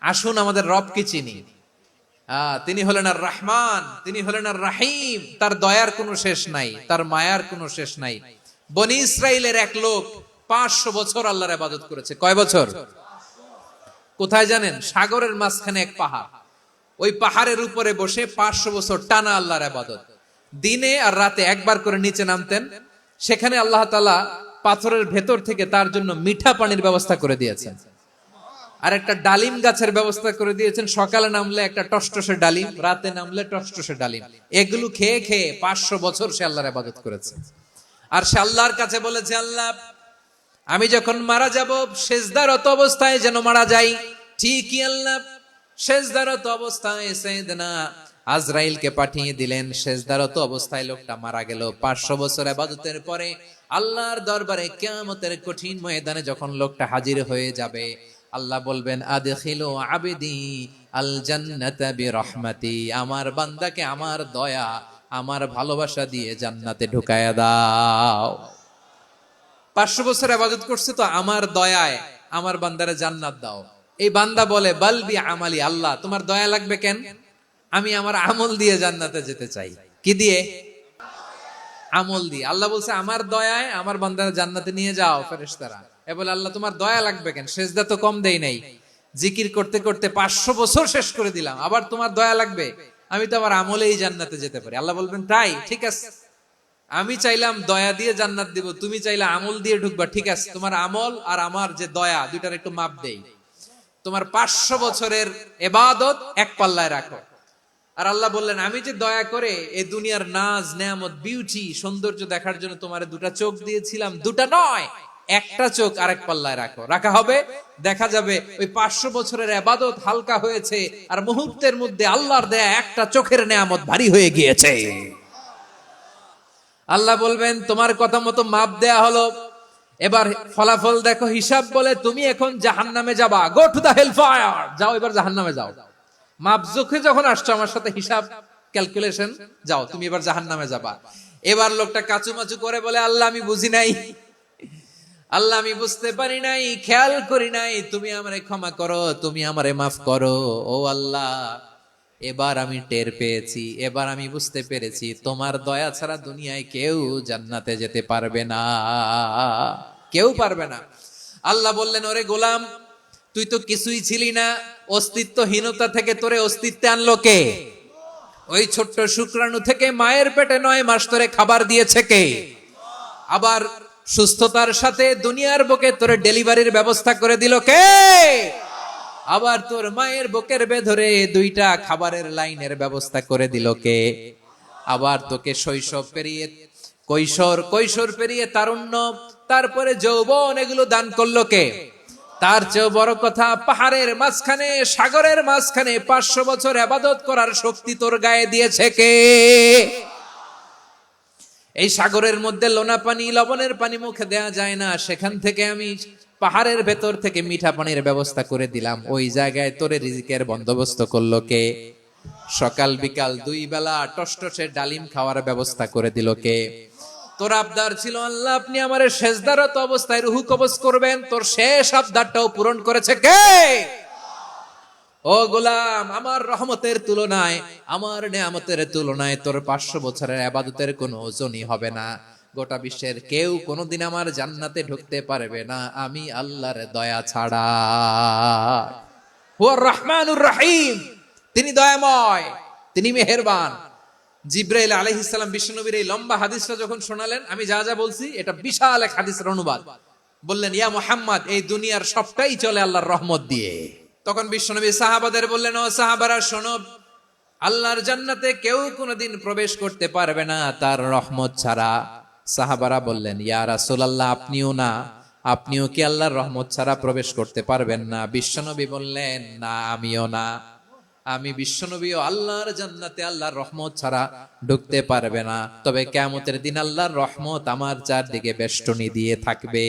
আসুন আমাদের রবকে চিনি। তিনি হলেন আর রহমান, তিনি হলেন আর রাহিম। তার দয়ার কোনো শেষ নাই, তার মায়ার কোনো শেষ নাই। বনি ইসরাইলের এক লোক 500 বছর আল্লাহর ইবাদত করেছে। কয় বছর? কোথায় জানেন? সাগরের মাঝখানে এক পাহাড়, ওই পাহাড়ের উপরে বসে 500 বছর টানা আল্লাহর ইবাদত। দিনে আর রাতে একবার করে নিচে নামতেন। সেখানে আল্লাহ তাআলা পাথরের ভেতর থেকে তার জন্য মিঠা পানির ব্যবস্থা করে দিয়েছেন, আর একটা ডালিম গাছের ব্যবস্থা করে দিয়েছেন। সকালে নামলে একটা টসটসে ডালিম, রাতে নামলে টসটসে ডালিম। এগুলো খেয়ে খেয়ে 500 বছর সে আল্লাহর ইবাদত করেছে। আর সে আল্লাহর কাছে বলেছে, আল্লাহ আমি যখন মারা যাব সেজদারত অবস্থায় যেন মারা যাই। ঠিকই আল্লাহ সেজদারত অবস্থায় সাইয়েদনা আজরাইলকে পাঠিয়ে দিলেন। সেজদারত অবস্থায় লোকটা মারা গেল। 500 বছর ইবাদতের পরে আল্লাহর দরবারে কিয়ামতের কঠিন ময়দানে যখন লোকটা হাজির হয়ে যাবে, আল্লাহ বলবেন আদখিলু আবদি আল জান্নাতা বিরহমাতি, আমার বান্দাকে আমার দয়া, আমার ভালোবাসা দিয়ে জান্নাতে ঢুকায়া দাও। 500 বছর ইবাদত করছে তো আমার দয়ায় আমার বান্দারে জান্নাত দাও। এই বান্দা বলে বালবি আমালি, আল্লাহ তোমার দয়া লাগবে কেন? আমি আমার আমল দিয়ে জান্নাতে যেতে চাই। কি দিয়ে? আমল দিয়ে। আল্লাহ বলছে আমার দয়ায় আমার বান্দারে জান্নাতে নিয়ে যাও ফেরেশতারা। এ বলে আল্লাহ তোমার দয়া লাগবে কেন? সেজদা তো কম দেই নাই, জিকির করতে করতে 500 বছর শেষ করে দিলাম, আবার তোমার দয়া লাগবে? আমি তো আমার আমলেই জান্নাতে যেতে পারি। আল্লাহ বলবেন তাই, ঠিক আছে, আমি চাইলাম দয়া দিয়ে জান্নাত দিব, তুমি চাইলে আমল দিয়ে ঢুকবা, ঠিক আছে, তোমার আমল আর আমার যে দয়া দুইটার একটু মাপ দেই। তোমার 500 বছরের ইবাদত এক পাল্লায় রাখো। আর আল্লাহ বললেন আমি যে দয়া করে এই দুনিয়ার নাজ নেয়ামত বিউটি সৌন্দর্য দেখার জন্য তোমারে দুটা চোখ দিয়েছিলাম, দুটা নয় একটা চোখ আরেক পাল্লায় রাখো। রাখা হবে, দেখা যাবে ওই 500 বছরের ইবাদত হালকা হয়েছে, আর মুহূর্তের মধ্যে আল্লাহর দেয়া একটা চোখের নেয়ামত ভারী হয়ে গিয়েছে। আল্লাহ বলবেন তোমার কথা মতো মাপ দেয়া হলো, এবার ফলাফল দেখো, হিসাব বলে তুমি এখন জাহান্নামে যাবা, go to the hell fire, যাও এবার জাহান্নামে যাও। মাপ জোখে যখন আসছো আমার সাথে হিসাব ক্যালকুলেশন, যাও তুমি এবার জাহান্নামে যাবা। এবার লোকটা কাচুমাচু করে বলে আল্লাহ আমি বুঝি নাই, আল্লাহ আমি বুঝতে পারি নাই, খেয়াল করি নাই, তুমি আমারে ক্ষমা করো, তুমি আমারে মাফ করো। ও আল্লাহ এবার আমি টের পেয়েছি, এবার আমি বুঝতে পেরেছি তোমার দয়া ছাড়া দুনিয়ায় কেউ জান্নাতে যেতে পারবে না, কেউ পারবে না। আল্লাহ বললেন ওরে গোলাম তুই তো কিছুই ছিলি না, অস্তিত্বহীনতা থেকে তোরে অস্তিত্বে আনলো কে? ওই ছোট্ট শুক্রাণু থেকে মায়ের পেটে 9 মাস ধরে খাবার দিয়েছে কে? আবার সুস্থতার সাথে দুনিয়ার বুকে তোরে ডেলিভারির ব্যবস্থা করে দিল কে? আবার তোর মায়ের বুকের ভেতরে 2টা খাবারের লাইনের ব্যবস্থা করে দিল কে? আবার তোকে শৈশব পেরিয়ে কৈশোর পেরিয়ে তারুণ্য, তারপরে যৌবন, এগুলো দান করলো কে? তার চেয়ে বড় কথা, পাহাড়ের মাঝখানে সাগরের মাঝখানে 500 বছর ইবাদত করার শক্তি তোর গায়ে দিয়েছে কে? এই সাগরের মধ্যে লোনা পানি লবণের পানি মুখে দেয়া যায় না, সেখান থেকে আমি পাহাড়ের ভেতর থেকে মিঠা পানির ব্যবস্থা করে দিলাম। ওই জায়গায় তোরে রিজিকের বন্দোবস্ত করলো কে? সকাল বিকাল 2 বেলা টসটসে ডালিম খাওয়ার ব্যবস্থা করে দিল কে? তোর আবদার ছিল আল্লাহ আপনি আমারে সেজদারত অবস্থায় রুহু কবজ করবেন, তোর শেষ আবদারটাও পূরণ করেছে কে? ও গোলাম আমার রহমতের তুলনায়, আমার নেয়ামতের তুলনায় তোর 500 বছরের ইবাদতের কোনো ওজনই হবে না। গোটা বিশ্বের কেউ কোনোদিন আমার জান্নাতে ঢুকতে পারবে না আমি আল্লাহর দয়া ছাড়া। হুয়ার রহমানুর রহিম, তিনি দয়াময়, তিনি মেহেরবান। জিব্রাইল আলাইহিস সালাম বিশ্বনবীর এই লম্বা হাদিসটা যখন শোনালেন, আমি যা যা বলছি এটা বিশাল এক হাদিসের অনুবাদ, বললেন ইয়া মুহাম্মদ, এই দুনিয়ার সবটাই চলে আল্লাহর রহমত দিয়ে। তখন বিশ্বনবী সাহাবাদের বললেন, ও সাহাবারা শোনো, আল্লাহর জান্নাতে কেউ কোনোদিন প্রবেশ করতে পারবে না তার রহমত ছাড়া। সাহাবারা বললেন, ইয়া রাসূলুল্লাহ, আপনিও না, আপনিও কি আল্লাহর রহমত ছাড়া প্রবেশ করতে পারবেন না? বিশ্বনবী বললেন, না, আমিও না, আমি বিশ্বনবীও আল্লাহর জান্নাতে আল্লাহর রহমত ছাড়া ঢুকতে পারবে না। তবে কিয়ামতের দিন আল্লাহর রহমত আমার চারদিকে বেষ্টনী দিয়ে থাকবে।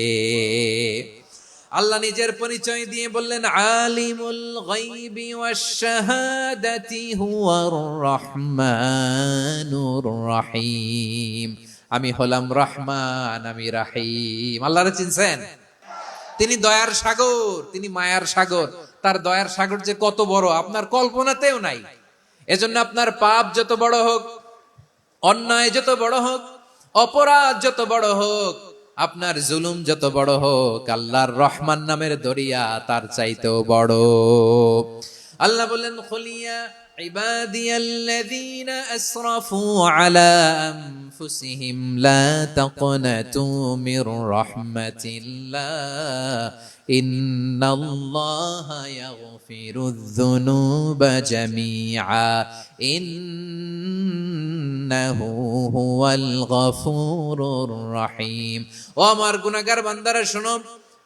আল্লাহ নিজের পরিচয় দিয়ে বললেন, আলিমুল গায়বি ওয়াশ শাহাদাতি হুয়ার রহমানুর রহিম। আমি হলাম রহমান, আমি রাহিম। আল্লাহরে চিনছেন? তিনি দয়ার সাগর, তিনি মায়ার সাগর। তার দয়ার সাগর যে কত বড় আপনার কল্পনাতেও নাই। এজন্য আপনার পাপ যত বড় হোক, অন্যায় যত বড় হোক, অপরাধ যত বড় হোক, আপনার জুলুম যত বড় হোক, আল্লাহর রহমান নামের দরিয়া তার চাইতেও বড়। আল্লাহ বললেন, খুলিয়া ইবাদিয়াল্লাযীনা আসরাফু আলা আনফুসিহিম লা তাকনাতু মির রাহমাতিল্লাহ ইন্নাল্লাহা ইয়াগফিরুয যুনুবা জামিআ ইন্নাহু হুয়াল গফুরুর রহিম। ও আমার গুনাহগার বান্দারা শোনো,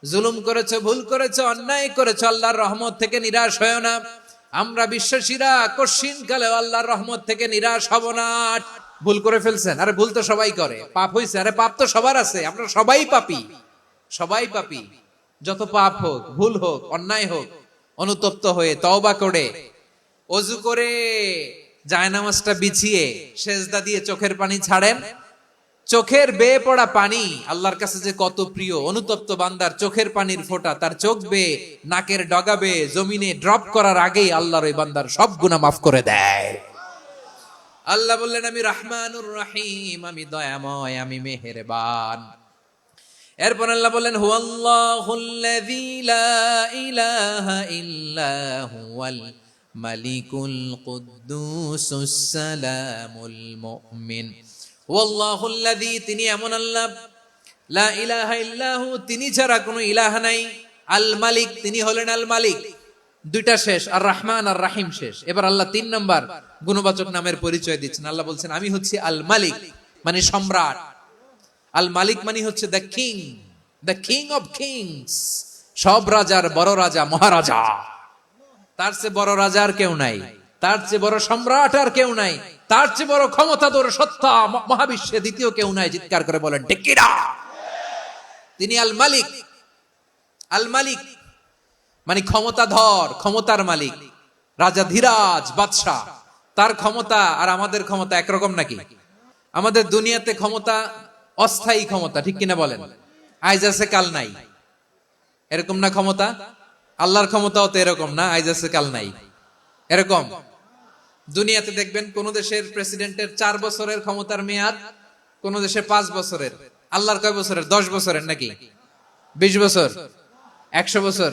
জুলুম করেছো, ভুল করেছো, অন্যায় করেছো, আল্লাহর রহমত থেকে নিরাশ হয়ো না। আমরা বিশ্বাসীরা কশিনকালে আল্লাহর রহমত থেকে নিরাশ হব না। ভুল করে ফেলছেন, আরে ভুল তো সবাই করে। পাপ হইছে, আরে পাপ তো সবার আছে, আমরা সবাই পাপী, সবাই পাপী। যত পাপ হোক, ভুল হোক, অন্যায় হোক, অনুতপ্ত হয়ে তওবা করে, ওযু করে, জায়নামাজটা বিছিয়ে সেজদা দিয়ে চোখের পানি ছাড়েন। চোখের বেয়ে পড়া পানি আল্লাহর কাছে যে কত প্রিয়। অনুতপ্ত বান্দার চোখের পানির ফোঁটা তার চোখ বেয়ে, নাকের ডগা বেয়ে জমিনে ড্রপ করার আগেই আল্লাহর ওই বান্দার সব গুনাহ মাফ করে দেয়। আল্লাহ বললেন, আমি রহমানুর রহিম, আমি দয়াময়, আমি মেহেরবান। এরপর আল্লাহ বললেন, হুয়াল্লাহুল্লাযী লা ইলাহা ইল্লা হুয়াল মালিকুল কুদ্দুসুস সালামুল মুমিন। ওয়াল্লাহুল্লাযী, তিনি এমন আল্লাহ, লা ইলাহা ইল্লাহু, তিনি ছাড়া কোনো ইলাহ নাই। আল মালিক, তিনি হলেন আল মালিক। দুইটা শেষ, আর রহমান আর রাহিম শেষ। এবার আল্লাহ 3 নাম্বার গুণবাচক নামের পরিচয় দিচ্ছেন। আল্লাহ বলছেন, আমি হচ্ছি আল মালিক, মানে সম্রাট। আল মালিক মানে হচ্ছে the king, the king of kings, সব রাজার বড় রাজা, মহারাজা। তার চেয়ে বড় রাজা আর কেউ নাই, তার চেয়ে বড় সম্রাট আর কেউ নাই, তার চেয়ে বড় ক্ষমতাধর সত্তা মহাবিশ্বে দ্বিতীয় কেউ নাই। চিৎকার করে বলেন ঠিক কিনা? তিনি আল মালিক। আল মালিক মানে ক্ষমতাধর, ক্ষমতার মালিক, রাজা ধীরাজ বাদশাহ। তার ক্ষমতা আর আমাদের ক্ষমতা একরকম নাকি? আমাদের দুনিয়াতে ক্ষমতা অস্থায়ী ক্ষমতা, ঠিক কিনা বলেন? আইজ আছে কাল নাই, এরকম না ক্ষমতা? আল্লাহর ক্ষমতাও তো এরকম না, আইজ আছে কাল নাই এরকম। দুনিয়াতে দেখবেন কোন দেশের প্রেসিডেন্টের 4 বছরের ক্ষমতার মেয়াদ, কোন দেশে 5 বছরের। আল্লাহর কয় বছরের? 10 বছরের নাকি 20 বছর, 100 বছর?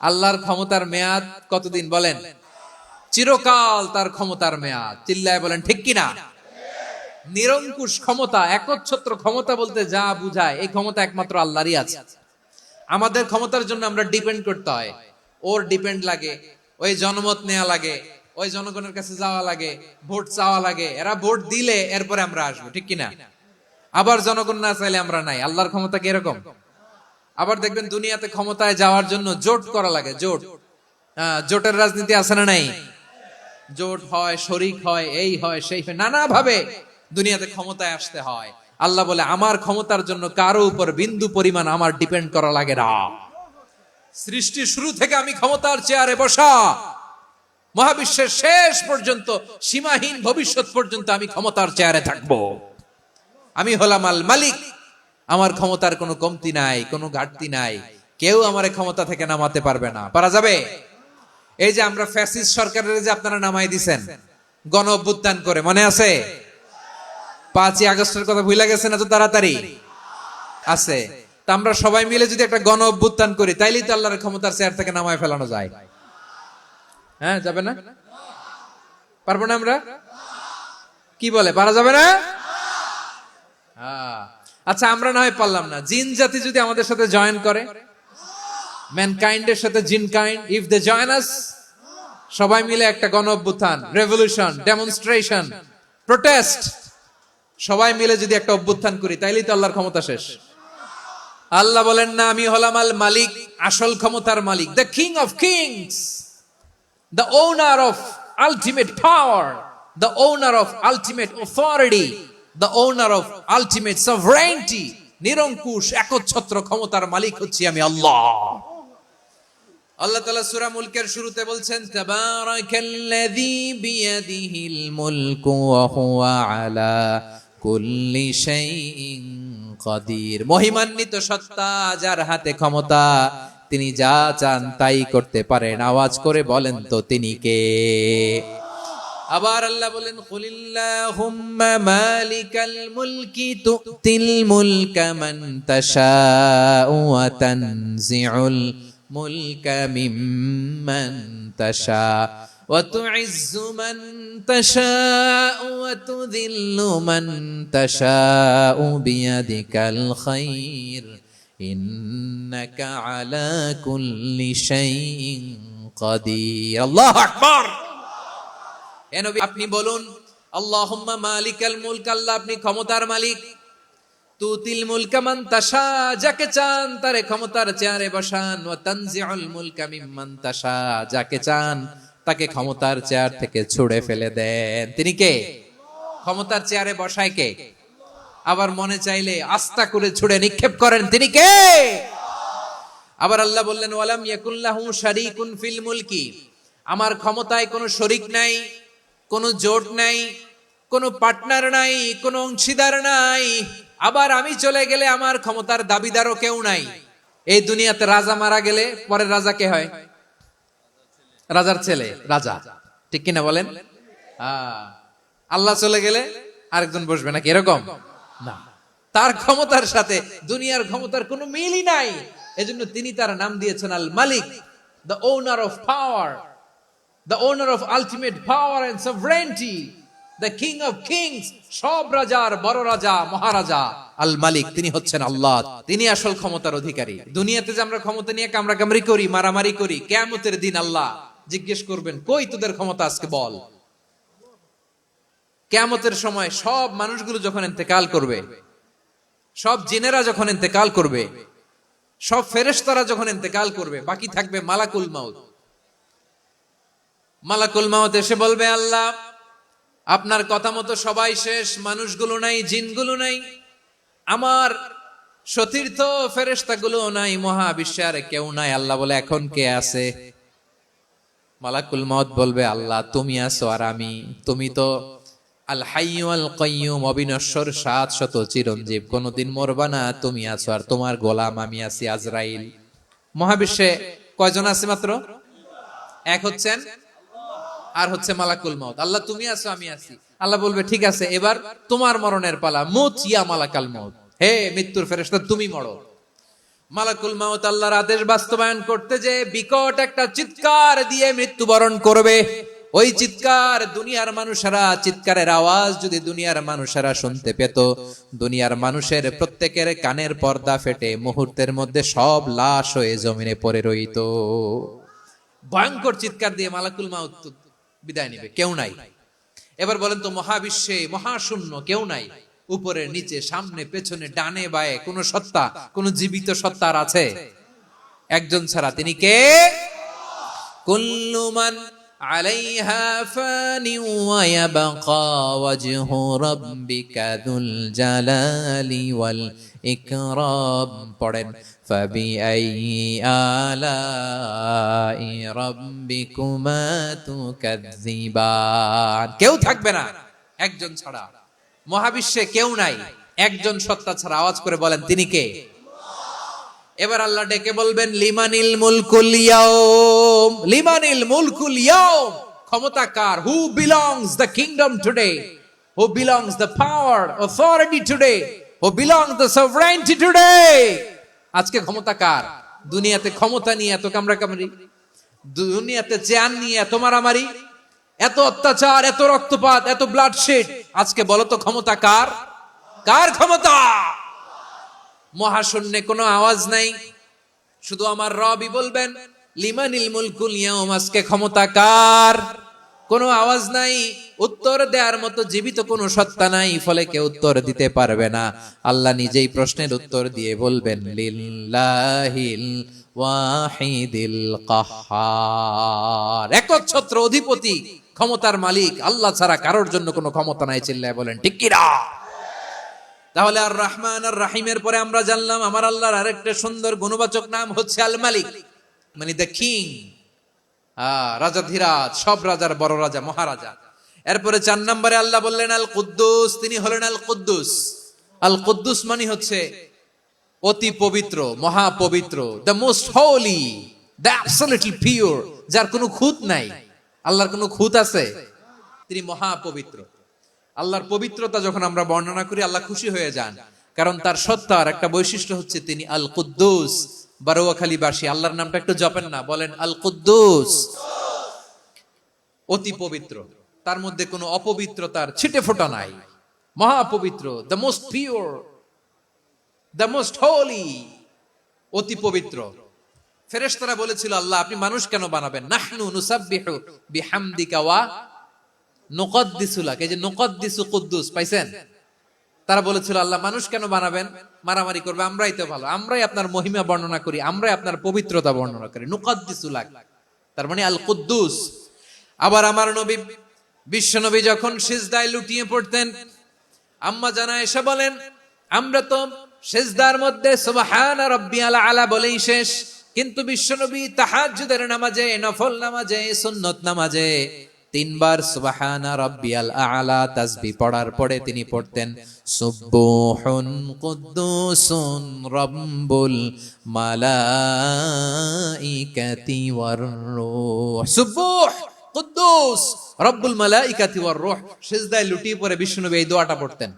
আল্লাহর ক্ষমতার মেয়াদ কতদিন বলেন? চিরকাল তার ক্ষমতার মেয়াদ। চিল্লায় বলেন ঠিক কিনা? নিরঙ্কুশ ক্ষমতা, একচ্ছত্র ক্ষমতা বলতে যা বুঝায়, এই ক্ষমতা একমাত্র আল্লাহরই আছে। আমাদের ক্ষমতার জন্য আমরা ডিপেন্ড করতে হয়, ওর ডিপেন্ড লাগে, ওই জনমত নেওয়া লাগে, ওই জনগণের কাছে যাওয়া লাগে, ভোট চাওয়া লাগে, এরা ভোট দিলে এরপরে আমরা আসবো, ঠিক কিনা? আবার জনগণ না চাইলে আমরা নাই। আল্লাহর ক্ষমতা কি এরকম? আবার দেখবেন দুনিয়াতে ক্ষমতায় যাওয়ার জন্য জোট করা লাগে, জোট। জোটের রাজনীতি আছে না নাই? জোট হয়, শরিক হয়, এই হয়, সেই হয়, নানা ভাবে দুনিয়াতে ক্ষমতায় আসতে হয়। আল্লাহ বলে, আমার ক্ষমতার জন্য কারো উপর বিন্দু পরিমাণ আমার ডিপেন্ড করা লাগে না। সৃষ্টি শুরু থেকে আমি ক্ষমতার চেয়ারে বসা, মহাবিশ্বের শেষ পর্যন্ত, সীমাহীন ভবিষ্যৎ পর্যন্ত আমি ক্ষমতার চেয়ারে থাকবো। আমি হলাম আল মালিক। আমার ক্ষমতার কোনো কমতি নাই, কোনো ঘাটতি নাই। কেউ আমার ক্ষমতা থেকে নামাতে পারবে না। পারা যাবে? এই যে আমরা ফ্যাসিস্ট সরকারের যে আপনারা নামাই দিছেন গণ অভ্যুত্থান করে, মনে আছে? 5ই আগস্টের কথা ভুলে গেছেন এত তাড়াতাড়ি? আছে। তা আমরা সবাই মিলে যদি একটা গণ অভ্যুত্থান করি তাইলেই তো আল্লাহর ক্ষমতার চেয়ার থেকে নামায় ফেলানো যায়। হ্যাঁ, যাবে না? পারবো না আমরা? কি বলে, পারা যাবে না? আচ্ছা, আমরা না হয় পারলাম না, জিন জাতি যদি আমাদের সাথে জয়েন করে, ম্যানকাইন্ডের সাথে জিনকাইন্ড, ইফ দে জয়েন আস, সবাই মিলে একটা গণ অভ্যুত্থান, রেভলিউশন, ডেমনস্ট্রেশন, প্রোটেস্ট, সবাই মিলে যদি একটা অভ্যুত্থান করি তাইলেই তো আল্লাহর ক্ষমতা শেষ। আল্লাহ বলেন না, আমি হলাম আল মালিক, আসল ক্ষমতার মালিক, the king of kings, the owner of ultimate power, the owner of ultimate authority, the owner of ultimate sovereignty. নিরঙ্কুশ একচ্ছত্র ক্ষমতার মালিক হচ্ছি আমি আল্লাহ। আল্লাহ তাআলা সূরা মুলকের শুরুতে বলছেন, তাবারাকাল্লাযী বিয়াদিহিল মুলকু ওয়া হুয়া আলা কুল্লি শাইইন কাদির। মহিমান্বিত সত্তা, যার হাতে ক্ষমতা, তিনি যা চান তাই করতে পারেন। আওয়াজ করে বলেন তো তিনি কে? আবার আল্লাহ বলেন, কুলিল্লাহুম্মা মালিকাল মুলকি তুতিল মুলকা মান তাশাউ ওয়া তানজিউল মুলকা মিম্মান তাশা ওয়া তুইজ্জু মান তাশাউ ওয়া তুযিল্লু মান তাশাউ বিয়াদিকাল খায়র ইন্নাকা আলা কুল্লি শাইইন কাদির। আল্লাহু আকবার। এ নবী, আপনি বলুন, আল্লাহুম্মা মালিকাল মুলক, আল্লাহ আপনি ক্ষমতার মালিক, তুতিল মুলকা মান তাশা, যাকে চান তারে ক্ষমতার চেয়ারে বসান, ওয়া তানজিউল মুলকা মিম্মান তাশা, যাকে চান তাকে ক্ষমতার চেয়ার থেকে ছুড়ে ফেলে দেন। তিনি কে? ক্ষমতার চেয়ারে বসায় কে? আবার মনে চাইলে আস্থা করে ছুড়ে নিক্ষেপ করেন, তিনি কে? আবার আল্লাহ বললেন, ওয়ালাম ইয়াকুল্লাহু শারীকুন ফিল মুলকি, আমার ক্ষমতায় কোনো শরীক নাই, কোনো জোট নাই, কোনো পার্টনার নাই, কোনো অংশীদার নাই। আবার আমি চলে গেলে আমার ক্ষমতার দাবিদারও কেউ নাই। এই দুনিয়াতে রাজা মারা গেলে পরের রাজা কে হয়? রাজার ছেলে রাজা, ঠিক কিনা বলেন? আল্লাহ চলে গেলে আরেকজন বসবে নাকি? এরকম না, তার ক্ষমতার সাথে দুনিয়ার ক্ষমতার কোনো মিলই নাই। এজন্য তিনি তার নাম দিয়েছেন আল মালিক, the owner of power, the owner of ultimate power and sovereignty, the king of kings, সব রাজার বড় রাজা, মহারাজা আল মালিক, তিনি হচ্ছেন আল্লাহ। তিনি আসল ক্ষমতার অধিকারী। দুনিয়াতে যে আমরা ক্ষমতা নিয়ে কামড়াকামড়ি করি, মারামারি করি, কিয়ামতের দিন আল্লাহ জিজ্ঞেস করবেন, কই তোদের ক্ষমতা আজকে বল। কিয়ামতের সময় সব মানুষগুলো যখন ইন্তেকাল করবে, সব জিনেরা যখন ইন্তেকাল করবে, সব ফেরেশতারা যখন ইন্তেকাল করবে, বাকি থাকবে মালাকুল মাউত। মালাকুল মাউত এসে বলবে, আল্লাহ আপনার কথা মতো সবাই শেষ, মানুষগুলো নাই, জিনগুলো নাই, আমার সতীর্থ ফেরেশতাগুলো নাই, মহাবিশ্বে আর কেউ নাই। আল্লাহ বলে, এখন কে আছে? মালাকুল মাউত বলবে, আল্লাহ তুমি আছো আর আমি। তুমি তো আল হাইয়্যু আল কাইয়্যুম, অবিনশ্বর, শাশ্বত, চিরঞ্জীব, কোনদিন মরবা না, তুমি আছো, আর তোমার গোলাম আমি আছি আজরাইল। মহাবিশ্বে কয়জন আছে? মাত্র এক, হচ্ছেন আর হচ্ছে মালাকুল মাউত। আল্লাহ তুমি আছো, আমি আছি। আল্লাহ বলবে, ঠিক আছে, এবার তোমার মরণের পালা, মুত ইয়া মালাকাল মাউত, হে মৃত্যুর ফেরেশতা তুমি মরো। মালাকুল মাউত আল্লাহর আদেশ বাস্তবায়ন করতে যে বিকট একটা চিৎকার দিয়ে মৃত্যুবরণ করবে। ওই চিৎকার দুনিয়ার মানুষেরা, চিৎকারের আওয়াজ যদি দুনিয়ার মানুষেরা শুনতে পেত, দুনিয়ার মানুষের প্রত্যেকের কানের পর্দা ফেটে মুহূর্তের মধ্যে সব লাশ হয়ে জমিনে পড়ে রইত। ভয়ঙ্কর চিৎকার দিয়ে মালাকুল মাউত বিদায় নিবে, কেউ নাই। এবার বলেন তো, মহাবিশ্বে মহাশূন্য, কেউ নাই, উপরে নিচে, সামনে পেছনে, ডানে বায়ে কোন সত্তা, কোন জীবিত সত্তার আছে? একজন ছাড়া, তিনি কে? কুল্লু মান আলাইহা ফানি ওয়া ইয়াবকা ওয়াজহু রাব্বিকা যুল জালালি ওয়াল ইকরাম। পড়েন, ফাবিআইয়ি আলাই রাব্বিকুমা তুকাযযিবান। কেউ থাকবে না একজন ছাড়া, মহাবিশ্বে কেউ নাই, একজন সত্তা ছাড়া। আওয়াজ করে বলেন, তিনি কে? এবার আল্লাহ ডেকে বলবেন, লিমানিল মুলকুল ইয়াউম, লিমানিল মুলকুল ইয়াউম, ক্ষমতা কার? Who belongs the kingdom today? who belongs the power, authority today, who belongs the sovereignty today. আজকে ক্ষমতা কার? দুনিয়াতে ক্ষমতা নিয়ে এত কামড়াকামড়ি, দুনিয়াতে জান নিয়ে এত মারামারি, এত অত্যাচার, এত রক্তপাত, এত ব্লাডশেড। আজকে বলো তো ক্ষমতা কার? কার ক্ষমতা? মহাশূন্যে কোনো আওয়াজ নাই, শুধু আমার রবই বলবেন লিমানিল মুলকুল ইয়াউম। আজকে ক্ষমতা কার? কোনো আওয়াজ নাই, উত্তর দেওয়ার মতো জীবিত কোনো সত্তা নাই, ফলে কেউ উত্তর দিতে পারবে না। আল্লাহ নিজেই প্রশ্নের উত্তর দিয়ে বলবেন লিল্লাহিল ওয়াহিদিল কাহ্হার। একচ্ছত্র অধিপতি, ক্ষমতার মালিক আল্লাহ ছাড়া কারোর জন্য কোনো ক্ষমতা নাই। চিল্লায় বলেন ঠিক কি না? তাহলে আর রহমান আর রাহিমের পরে আমরা জানলাম আমার আল্লাহর আরেকটা সুন্দর গুণবাচক নাম হচ্ছে আল মালিক, মানে দ্য কিং, রাজাধিরাজ, সব রাজার বড় রাজা, মহারাজা। এরপরে 4 নম্বরে আল্লাহ বললেন আল কুদ্দুস, তিনি হলেন আল কুদ্দুস। আল কুদ্দুস মানে হচ্ছে অতি পবিত্র, মহাপবিত্র, the most holy, the absolutely pure, যার কোনো খুঁত নাই। আল্লাহর কোনো খুঁত আছে? তিনি মহাপবিত্র। আল্লাহর পবিত্রতা যখন আমরা বর্ণনা করি আল্লাহ খুশি হয়ে যান, কারণ তার সত্তার একটা বৈশিষ্ট্য হচ্ছে তিনি আল কুদ্দুস। বারোয়াখালীবাসী আল্লাহর নামটা একটু জপেন না, বলেন আল কুদ্দুস। অতি পবিত্র, তার মধ্যে কোনো অপবিত্রতার ছিটে ফোঁটা নাই, মহাপবিত্র, the most pure, the most holy, অতি পবিত্র। ফেরেশতারা বলেছিল আল্লাহ আপনি মানুষ কেন বানাবেন? নাহনু নুসাব্বিহু বিহামদিকা ওয়া নুকদ্দিসু লাক। এই যে নুকদ্দিসু কুদ্দুস পাইছেন? তারা বলেছিল আল্লাহ মানুষ কেন বানাবেন? মারামারি করবে, আমরাই তো ভালো, আমরাই আপনার মহিমা বর্ণনা করি, আমরাই আপনার পবিত্রতা বর্ণনা করি। নুকদ্দিসু লাক, তার মানে আল কুদ্দুস। আবার আমার নবী, বিশ্ব নবী যখন সিজদায় লুটিয়ে পড়তেন, আম্মা জানা এসে বলেন আমরা তো সিজদার মধ্যে সুবহান রাব্বিয়াল আলা বলেই শেষ, কিন্তু বিশ্বনবী তাহাজ্জুদের নামাজে, নফল নামাজে, সুন্নত নামাজে 3 বার সুবহানা রাব্বিয়াল আলা তাসবিহ পড়ার পরে তিনি পড়তেন সুবহুন কুদ্দুসুন রাব্বুল মালাইকাতি ওয়ার রূহ। সুবহ কুদ্দুস রব্বুল মালাইকাতি ওয়ার রূহ। সিজদায় লুটিয়ে পড়ে বিশ্বনবী এই দোয়াটা পড়তেন।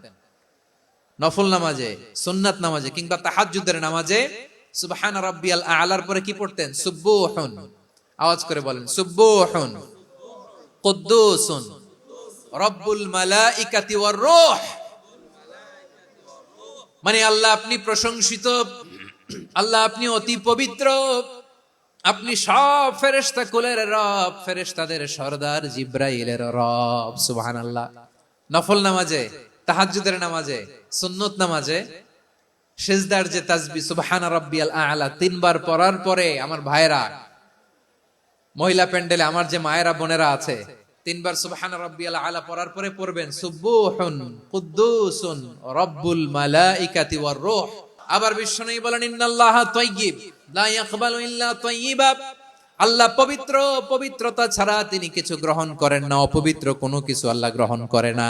নফল নামাজে, সুন্নাত নামাজে কিংবা তাহাজ্জুদের নামাজে সুবহানা রাব্বিয়াল আলার পরে কি পড়তেন? সুবহুন। আওয়াজ করে বলেন সুবহুন কুদ্দুসুন রব্বুল মালাইকাতি ওয়ার রূহ। মানে আল্লাহ আপনি প্রশংসিত, আল্লাহ আপনি অতি পবিত্র, আপনি সব ফেরেশতা কুলের রব, ফেরেশতাদের সরদার জিব্রাইলের রব। সুবহানাল্লাহ। নফল নামাজে, তাহাজ্জুদের নামাজে, সুন্নত নামাজে সিজদার যে তাসবিহ সুবহানা রাব্বিয়াল আলা 3 বার পড়ার পরে আমার ভাইরা, মহিলা প্যান্ডেলে আমার যে মায়েরা বোনেরা আছে, 3 বার সুবহানা রাব্বিয়াল আলা পড়ার পরে পড়বেন সুবহুন কুদ্দুসুন রব্বুল মালাইকাতি ওয়ার রূহ। আবার বিশ্বনবী বলেন ইন্নাল্লাহা তাইয়্যিব লা ইয়াকবালু ইল্লা তাইয়্যিবা। আল্লাহ পবিত্র, পবিত্রতা ছাড়া তিনি কিছু গ্রহণ করেন না, অপবিত্র কোনো কিছু আল্লাহ গ্রহণ করে না।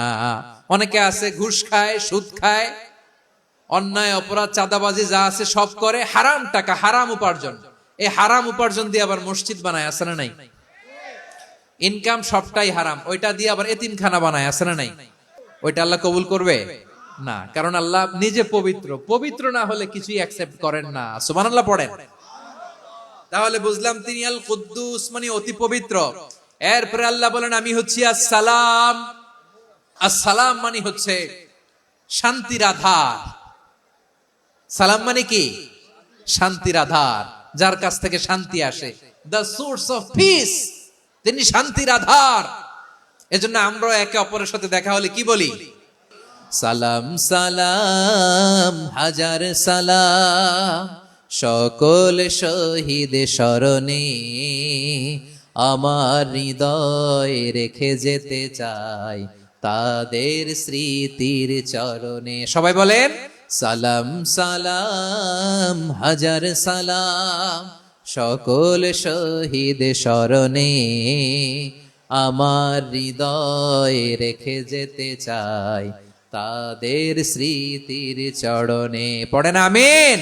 অনেকে আছে ঘুষ খায়, সুদ খায়, অন্যায় অপরাধ চাঁদাবাজি যা আছে সব করে, হারাম টাকা, হারাম উপার্জন। এই হারাম উপার্জন দিয়ে আবার মসজিদ বানায়, আছে না নাই? ইনকাম সবটাই হারাম, ওইটা দিয়ে আবার এতিমখানা বানায়, আছে না নাই? ওইটা আল্লাহ কবুল করবে না, কারণ আল্লাহ নিজে পবিত্র। পবিত্র না হলে কিছুই অ্যাকসেপ্ট করেন না। সুবহানাল্লাহ পড়েন। তাহলে বুঝলাম তিনি আল কুদ্দুস মানে অতি পবিত্র। এরপরে আল্লাহ বলেন আমি হচ্ছি আসসালাম। আসসালাম মানে হচ্ছে শান্তির আধার। সালাম মানে কি? শান্তির আধার, যার কাছ থেকে শান্তি আসে, দ্য সোর্স অফ পিস। তিনি শান্তির আধার। এজন্য আমরা একে অপরের সাথে দেখা হলে কি বলি? সালাম সালাম হাজার সালাম সকল শহীদ স্মরণে আমার হৃদয় রেখে যেতে চাই তাদের স্মৃতির চরণে। সবাই বলেন সালাম সালাম হাজার সালাম সকল শহীদ স্মরণে আমার হৃদয় রেখে যেতে চাই তাদের স্মৃতির চরণে। পড়েন আমিন।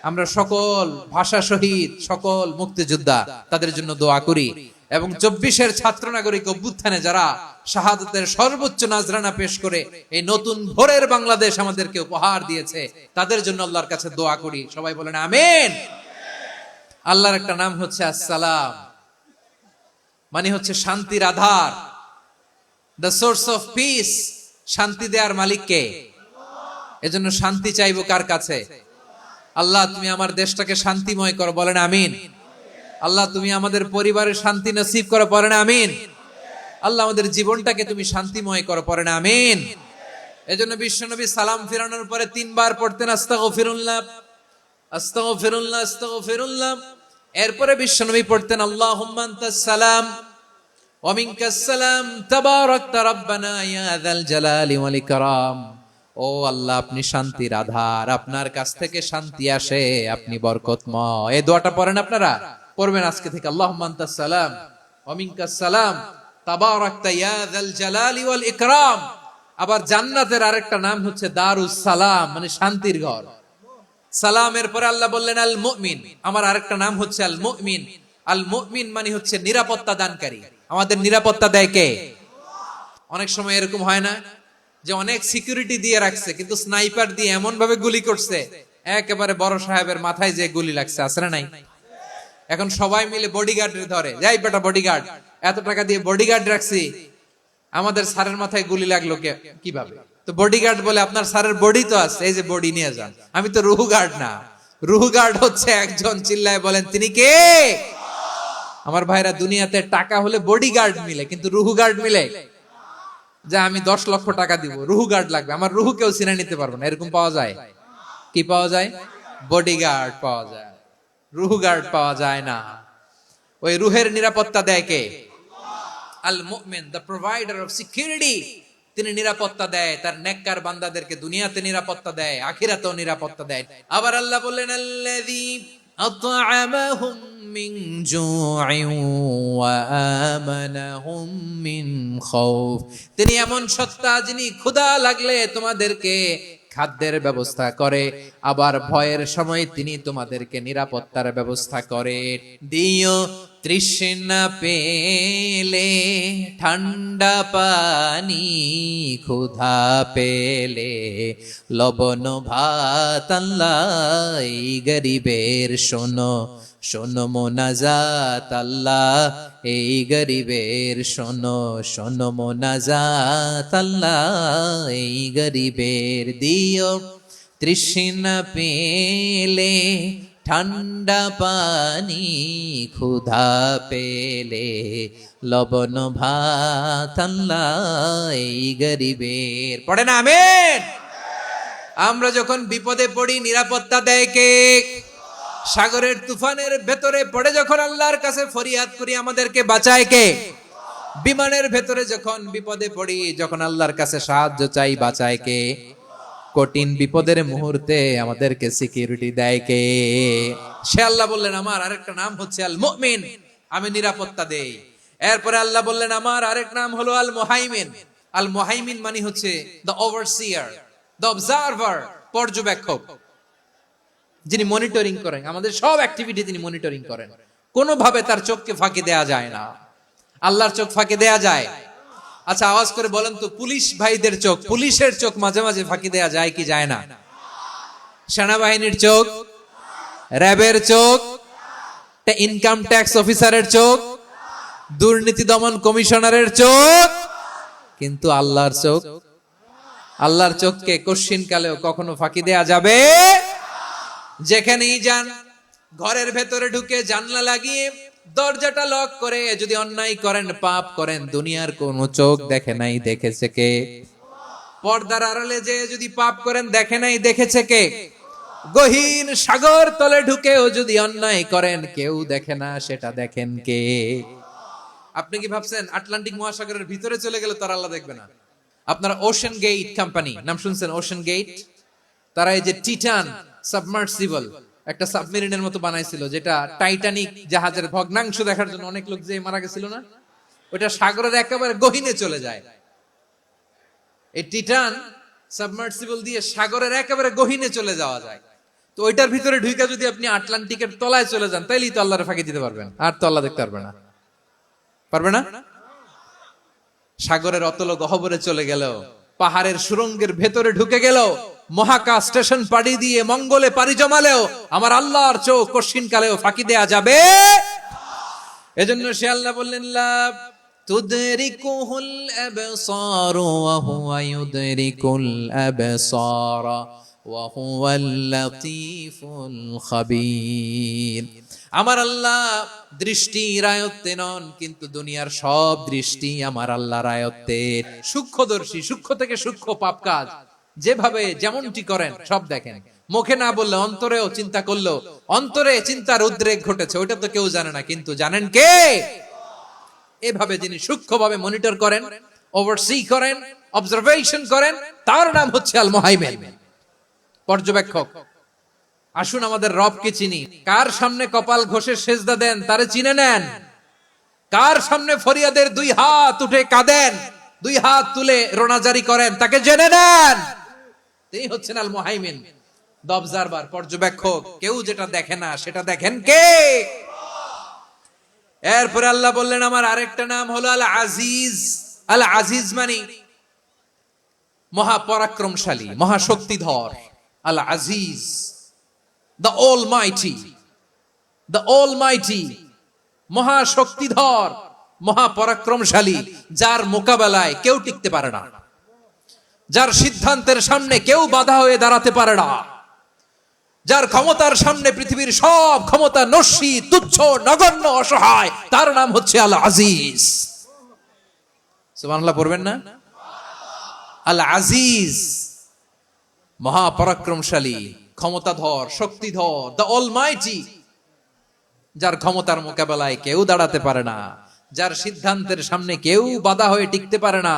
আমরা সকল ভাষা শহীদ, সকল মুক্তিযোদ্ধা, তাদের জন্য দোয়া করি এবং 24-এর ছাত্র নাগরিক অভ্যুত্থানে যারা শাহাদাতের সর্বোচ্চ নাজরানা পেশ করে এই নতুন ভোরের বাংলাদেশ আমাদেরকে উপহার দিয়েছে, তাদের জন্য আল্লাহর কাছে দোয়া করি। সবাই বলেন আমিন। আল্লাহর একটা নাম হচ্ছে আসসালাম, মানে হচ্ছে শান্তির আধার, দ্য সোর্স অফ পিস। শান্তি দেওয়ার মালিক কে? এজন্য শান্তি চাইবো কার কাছে? আল্লাহ তুমি আমার দেশটাকে শান্তিময় করো, বলেন আমিন। আল্লাহ তুমি আমাদের পরিবারের শান্তি নসিব করো, পড়েন আমিন। আল্লাহ আমাদের জীবনটাকে তুমি শান্তিময় করো, পড়েন আমিন। এজন্য বিশ্বনবী সালাম ফিরানোর পরে 3 বার পড়তেন আস্তাগফিরুল্লাহ, আস্তাগফিরুল্লাহ, আস্তাগফিরুল্লাহ। এরপরে বিশ্বনবী পড়তেন আল্লাহুম্মা আনতাস সালাম ওয়া মিনকাস সালাম তাবারাকতা রাব্বানা ইয়া যাল জালালি ওয়াল ইকরাম। ও আল্লাহ আপনি শান্তির আধার, আপনার কাছ থেকে শান্তি আসে, আপনি বরকতময়। এই দোয়াটা পড়েন আপনারা, পড়বেন আজকে থেকে। আল্লাহুম্মা আনতাস সালাম ওয়া মিনকাস সালাম তাবারাকতা ইয়া যাল জালালি ওয়াল ইকরাম। আবার জান্নাতের আরেকটা নাম হচ্ছে দারুস সালাম, মানে শান্তির ঘর। সালামের পরে আল্লাহ বললেন আল মুমিন, আমার আরেকটা নাম হচ্ছে আল মুমিন। আল মুমিন মানে হচ্ছে নিরাপত্তা দানকারী। আমাদের নিরাপত্তা দেয় কে? অনেক সময় এরকম হয় না যে অনেক সিকিউরিটি দিয়ে রাখছে, কিন্তু স্নাইপার দিয়ে এমন ভাবে গুলি করছে একেবারে বড় সাহেবের মাথায় যে গুলি লাগছে, আছে না নাই? এখন সবাই মিলে বডিগার্ডের ধরে, যাই বেটা বডিগার্ড, এত টাকা দিয়ে বডিগার্ড রাখছি, আমাদের স্যারের মাথায় গুলি লাগলো কিভাবে? তো বডিগার্ড বলে আপনার স্যারের বডি তো আছে, এই যে বডি নিয়ে যান। আমি তো রুহু গার্ড না, রুহু গার্ড হচ্ছে একজন, চিল্লায় বলেন তিনি কে? আমার ভাইরা, দুনিয়াতে টাকা হলে বডিগার্ড মিলে, কিন্তু রুহু গার্ড মিলে? যে আমি 10 লক্ষ টাকা দিব, রুহু গার্ড লাগবে, আমার রুহু কেউ চিনে নিতে পারবো না, এরকম পাওয়া যায়? কি পাওয়া যায়? বডিগার্ড পাওয়া যায়, রুহু গার্ড পাওয়া যায় না। ওই রুহের নিরাপত্তা দেয় কে? আল মুমিন, দ্য প্রোভাইডার অফ সিকিউরিটি। তিনি নিরাপত্তা দেয় তার নেককার বান্দাদেরকে, দুনিয়াতে নিরাপত্তা দেয়, আখিরাতেও নিরাপত্তা দেয়। আবার আল্লাহ বললেন আল্লাযী আত'আমাহুম মিন জু'ইন ওয়া আমানাহুম মিন খাউফ। তিনি এমন সত্তা যিনি ক্ষুধা লাগলে তোমাদেরকে খাদ্যের ব্যবস্থা করে, আবার ভয়ের সময় তিনি তোমাদেরকে নিরাপত্তার ব্যবস্থা করে। দিও তৃষ্ণা পেলে ঠান্ডা পানি, ক্ষুধা পেলে লবণ ভাত। আল্লাহ এই গরিবের শোনো, শোনো মোনাজাত। আল্লাহ এই গরিবের শোনো, শোনো মোনাজাত। আল্লাহ এই গরিবের দিও তৃষ্ণা পেলে ঠান্ডা পানি, ক্ষুধা পেলে লবণ ভাত। আল্লাহ এই গরিবের, পড়ে না আমিন। আমরা যখন বিপদে পড়ি নিরাপত্তা দেয় কে? সাগরের তুফানের ভেতরে পড়ে যখন আল্লাহর কাছে ফরিয়াদ করি আমাদেরকে বাঁচায় কে? বিমানের ভেতরে যখন বিপদে পড়ি, যখন আল্লাহর কাছে সাহায্য চাই, বাঁচায় কে? কঠিন বিপদের মুহূর্তে আমাদেরকে সিকিউরিটি দেয় কে? সে আল্লাহ বললেন আমার আরেকটা নাম হচ্ছে আল মুমিন, আমি নিরাপত্তা দেই। এরপরে আল্লাহ বললেন আমার আরেক নাম হলো আল মুহাইমিন। আল মুহাইমিন মানে হচ্ছে দ্য ওভারসিয়ার, দ্য অবজারভার, পর্যবেক্ষক, যিনি মনিটরিং করেন আমাদের সব অ্যাক্টিভিটি, তিনি মনিটরিং করেন। কোনোভাবে তার চোখকে ফাঁকি দেয়া যায় না। আল্লাহর চোখ ফাঁকি দেয়া যায়? আচ্ছা আওয়াজ করে বলেন তো, পুলিশ ভাইদের চোখ, পুলিশের চোখ মাঝে মাঝে ফাঁকি দেয়া যায় কি যায় না? সেনাবাহিনীর চোখ, র্যাবের চোখ, ইনকাম ট্যাক্স অফিসারের চোখ, দুর্নীতি দমন কমিশনারের চোখ, কিন্তু আল্লাহর চোখ? আল্লাহর চোখকে কশ্চিন কালেও কখনো ফাঁকি দেয়া যাবে? যেখানেই যান, ঘরের ভেতরে ঢুকে জানলা লাগিয়ে দরজাটা লক করে যদি অন্যায় করেন, পাপ করেন, দুনিয়ার কোন চোখ দেখে নাই, দেখেছে কে? পর্দার আড়ালে যে যদি পাপ করেন, দেখে নাই, দেখেছে কে? গহীন সাগর তলে ঢুকেও যদি অন্যায় করেন, কেউ দেখে না, সেটা দেখেন কে? আপনি কি ভাবছেন আটলান্টিক মহাসাগরের ভিতরে চলে গেলে তারা আল্লাহ দেখবে না? আপনারা ওশান গেট কোম্পানি নাম শুনছেন? ওশান গেট, তারা এই যে টিটান সাবমার্সিবল একটা সাবমেরিনের মতো বানাইছিল, যেটা টাইটানিক জাহাজের ভগ্নাংশ দেখার জন্য অনেক লোক যে মারা গেছিল না, ওটা সাগরের একেবারে গহীনে চলে যায়। এই টিটান সাবমার্সিবল দিয়ে সাগরের একেবারে গহীনে চলে যাওয়া যায়। তো ওইটার ভিতরে ঢুকে যদি আপনি আটলান্টিকের তলায় চলে যান, তাইলেই তো আল্লাহর ফাঁকি দিতে পারবেন, আর তো আল্লাহ দেখতে পারবেন না। পারবে না? সাগরের অতল গহ্বরে চলে গেল, পাহাড়ের সুরঙ্গের ভেতরে ঢুকে গেল, মহাকাশ স্টেশন পাড়ি দিয়ে মঙ্গলে পাড়ি জমালেও আমার আল্লাহর চোখ কঠিন কালেও ফাঁকি দেয়া যাবে। এজন্য সে আল্লাহ বললেন লা তুদরিকুহুল আবসার ওয়া হুয়া ইউদরিকুল আবসার ওয়া হুয়াল লাতীফুল খাবীর। আমার আল্লাহ দৃষ্টির আয়ত্তে নন, কিন্তু দুনিয়ার সব দৃষ্টি আমার আল্লাহর আয়ত্তে। সূক্ষ্মদর্শী, সূক্ষ্ম থেকে সূক্ষ্ম পাপ কাজ যেভাবে যেমনটি করেন সব দেখেন। মুখে না বললে অন্তরেও চিন্তা করলো, অন্তরে চিন্তার উদ্রেক ঘটেছে, ওইটা তো কেউ জানে না, কিন্তু জানেন কে? এভাবে যিনি সূক্ষ্মভাবে মনিটর করেন, ওভারসি করেন, অবজারভেশন করেন, তার নাম হচ্ছে আল মুহাইমিন, পর্যবেক্ষক। আসুন আমাদের রবকে চিনি। কার সামনে কপাল ঘষে সেজদা দেন তারে চিনে নেন। কার সামনে ফরিয়াদের দুই হাত উঠে কাঁদেন, দুই হাত তুলে রোনাজারি করেন, তাকে জেনে নেন। তিনি হচ্ছেন আল মুহাইমিন, দ্য অবজারভার, পর্যবেক্ষক। কেউ যেটা দেখে না সেটা দেখেন কে? এরপরে আল্লাহ বললেন আমার আরেকটা নাম হলো আল আজিজ। আল আজিজ মানে মহাপরাক্রমশালী, মহাশক্তিধর। আল Aziz, the almighty, the almighty, মহাশক্তিধর, মহাপরাক্রমশালী, যার মোকাবেলায় কেউ টিকতে পারে না, যার সিদ্ধান্তের সামনে কেউ বাধা হয়ে দাঁড়াতে পারে না, যার ক্ষমতার সামনে পৃথিবীর সব ক্ষমতা নস্যি, তুচ্ছ, নগণ্য, অসহায়, তার নাম হচ্ছে আল আজিজ। সুবহানাল্লাহ পড়বেন না? আল আজিজ, মহাপরাক্রমশালী, ক্ষমতাধর, শক্তিধর, দ্য অলমাইটি, যার ক্ষমতার মোকাবেলায় কেউ দাঁড়াতে পারে না, যার সিদ্ধান্তের সামনে কেউ বাধা হয়ে টিকতে পারে না,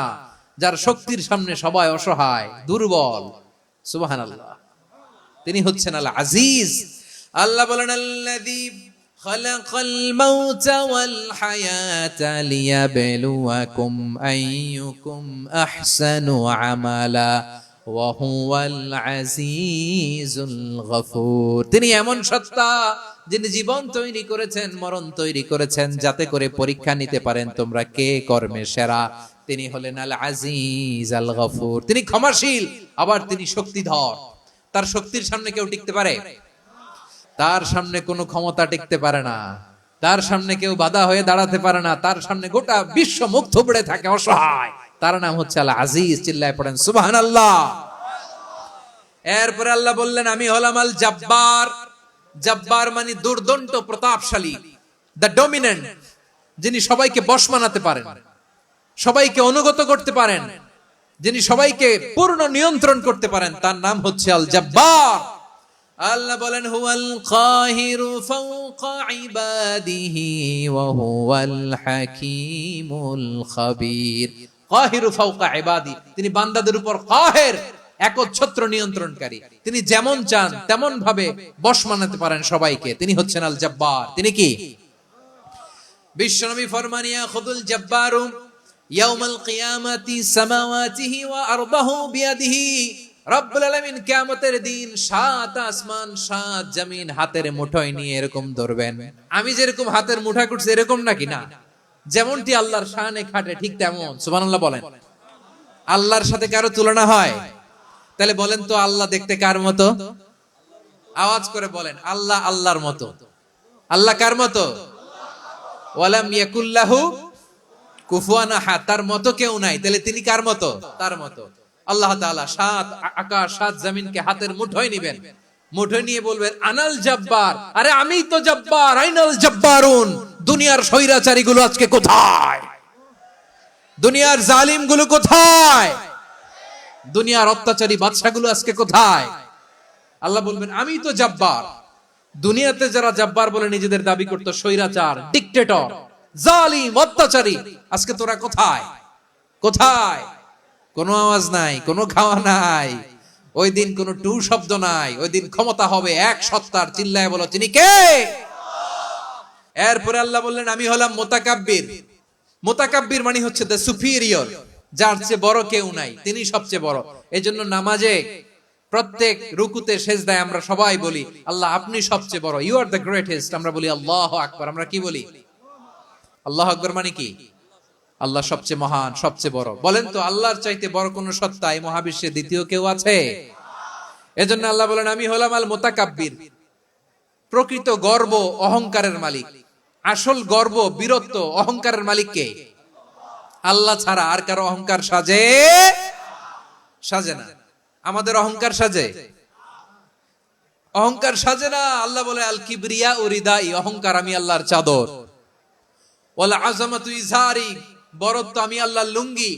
যার শক্তির সামনে সবাই অসহায়, দুর্বল। সুবহানাল্লাহ, তিনি হচ্ছেন আল আজিজ। আল্লাহ বলেন আল্লাযী খালাকাল মাউতা ওয়াল হায়াতা লিয়াবলুয়াকুম আইয়ুকুম আহসানু আমালা ওয়া হুয়াল আজিজুল গফুর। তিনি এমন সত্তা যিনি জীবন তৈরি করেছেন, মরণ তৈরি করেছেন, যাতে করে পরীক্ষা নিতে পারেন তোমরা কে কর্মে সেরা। তিনি হলেন আল আজিজ আল গফুর। তিনি ক্ষমাশীল, আবার তিনি শক্তিধর। তার শক্তির সামনে কেউ টিকতে পারে? তার সামনে কোনো ক্ষমতা টিকতে পারে না, তার সামনে কেউ বাধা হয়ে দাঁড়াতে পারে না, তার সামনে গোটা বিশ্ব মুখ থুবড়ে থাকে, অসহায়। তার নাম হচ্ছে আল আজিজ। চিল্লায় পড়েন সুবহানাল্লাহ। এরপরে আল্লাহ বললেন আমি হলাম আল জব্বার। জব্বার মানে দুর্দন্ত, প্রতাপশালী, দ্য ডমিনেন্ট, যিনি সবাইকে বশ মানাতে পারেন, সবাইকে অনুগত করতে পারেন, যিনি সবাইকে পূর্ণ নিয়ন্ত্রণ করতে পারেন, তার নাম হচ্ছে আল জব্বার। আল্লাহ বলেন হুয়াল কাহিরু ফাওকা ইবাদিহি ওয়া হুয়াল হাকীমুল খাবীর। কাহিরু ফাওকা ইবাদি, তিনি বান্দাদের উপর কাহের, একচ্ছত্র নিয়ন্ত্রণকারী। তিনি যেমন চান তেমন ভাবে বশ মানাতে পারেন সবাইকে। তিনি হচ্ছেন আল জব্বার। তিনি কি? বিশ্বনবী ফরমান ইয়াখুদুল জব্বারু ইয়াউমাল কিয়ামাতি সামাওয়াতিহি ওয়া আরদাহু বিয়াদিহি। রব্বুল আলামিন কিয়ামতের দিন সাত আসমান সাত জমিন হাতের মুঠোয় নিয়ে এরকম ধরবেন। আমি যেরকম হাতের মুঠা করছি এরকম নাকি? না, যেমনটি আল্লাহর শানে খাটে ঠিক তেমন। সুবহানাল্লাহ বলেন। আল্লাহর সাথে কারো তুলনা হয়? তাহলে বলেন তো আল্লাহ দেখতে কার মতো? আওয়াজ করে বলেন আল্লাহ আল্লাহর মতো। আল্লাহ কার মতো? ওয়ালাম ইয়াকুল্লাহু কুফুয়ান আহাদ, তার মতো কেউ নাই। তাহলে তিনি কার মতো? তার মতো। আল্লাহ তাআলা সাত আকাশ সাত জমিনকে হাতের মুঠোয় নিবেন, মুঠোয় নিয়ে বলবেন আনাল জব্বার। আরে আমি তো জব্বার, আইনাল জব্বারুন। দুনিয়ার স্বৈরাচারী গুলো আজকে কোথায়? দুনিয়ার জালিম গুলো কোথায়? দুনিয়ার অত্যাচারী বাদশাগুলো আজকে কোথায়? আল্লাহ বলবেন আমি তো জব্বার। দুনিয়াতে যারা জব্বার বলে নিজেদের দাবি করতো, স্বৈরাচার, ডিক্টেটর, জালিম, অত্যাচারী, আজকে তোরা কোথায়? কোথায়? কোনো আওয়াজ নাই, কোনো খাওয়া নাই, ওই দিন কোনো টু শব্দ নাই। ওই দিন ক্ষমতা হবে এক সত্তার। চিল্লায় বলো তিনি কে? এরপরে আল্লাহ বললেন আমি হলাম মুতাকাব্বির। মুতাকাব্বির মানে হচ্ছে দ্য সুপিরিয়র, যার চেয়ে বড় কেউ নাই, তিনি সবচেয়ে বড়। এজন্য নামাজে প্রত্যেক রুকুতে সেজদায় আমরা সবাই বলি আল্লাহ আপনি সবচেয়ে বড়, ইউ আর দ্য গ্রেটেস্ট। আমরা বলি আল্লাহু আকবার। আমরা কি বলি? আল্লাহু আকবার মানে কি? আল্লাহ সবচেয়ে মহান, সবচেয়ে বড়। বলেন তো আল্লাহর চাইতে বড় কোন সত্তা এই মহাবিশ্বে দ্বিতীয় কেউ আছে? এজন্য আল্লাহ বলেন আমি হলাম আল মুতাকাব্বির, প্রকৃত গর্ব অহংকারের মালিক। আসল গর্ব বীরত্ব অহংকারের মালিক কে? আল্লাহ ছাড়া আর কারো অহংকার সাজে সাজে না। আমাদের অহংকার সাজে? অহংকার সাজে না। আল্লাহ বলে আল কিবরিয়া উরিদাই, অহংকার আমি আল্লাহর চাদর। ওয়াল আযামাতু ইজারি, বড়ত্ব আমি আল্লাহর লুঙ্গি।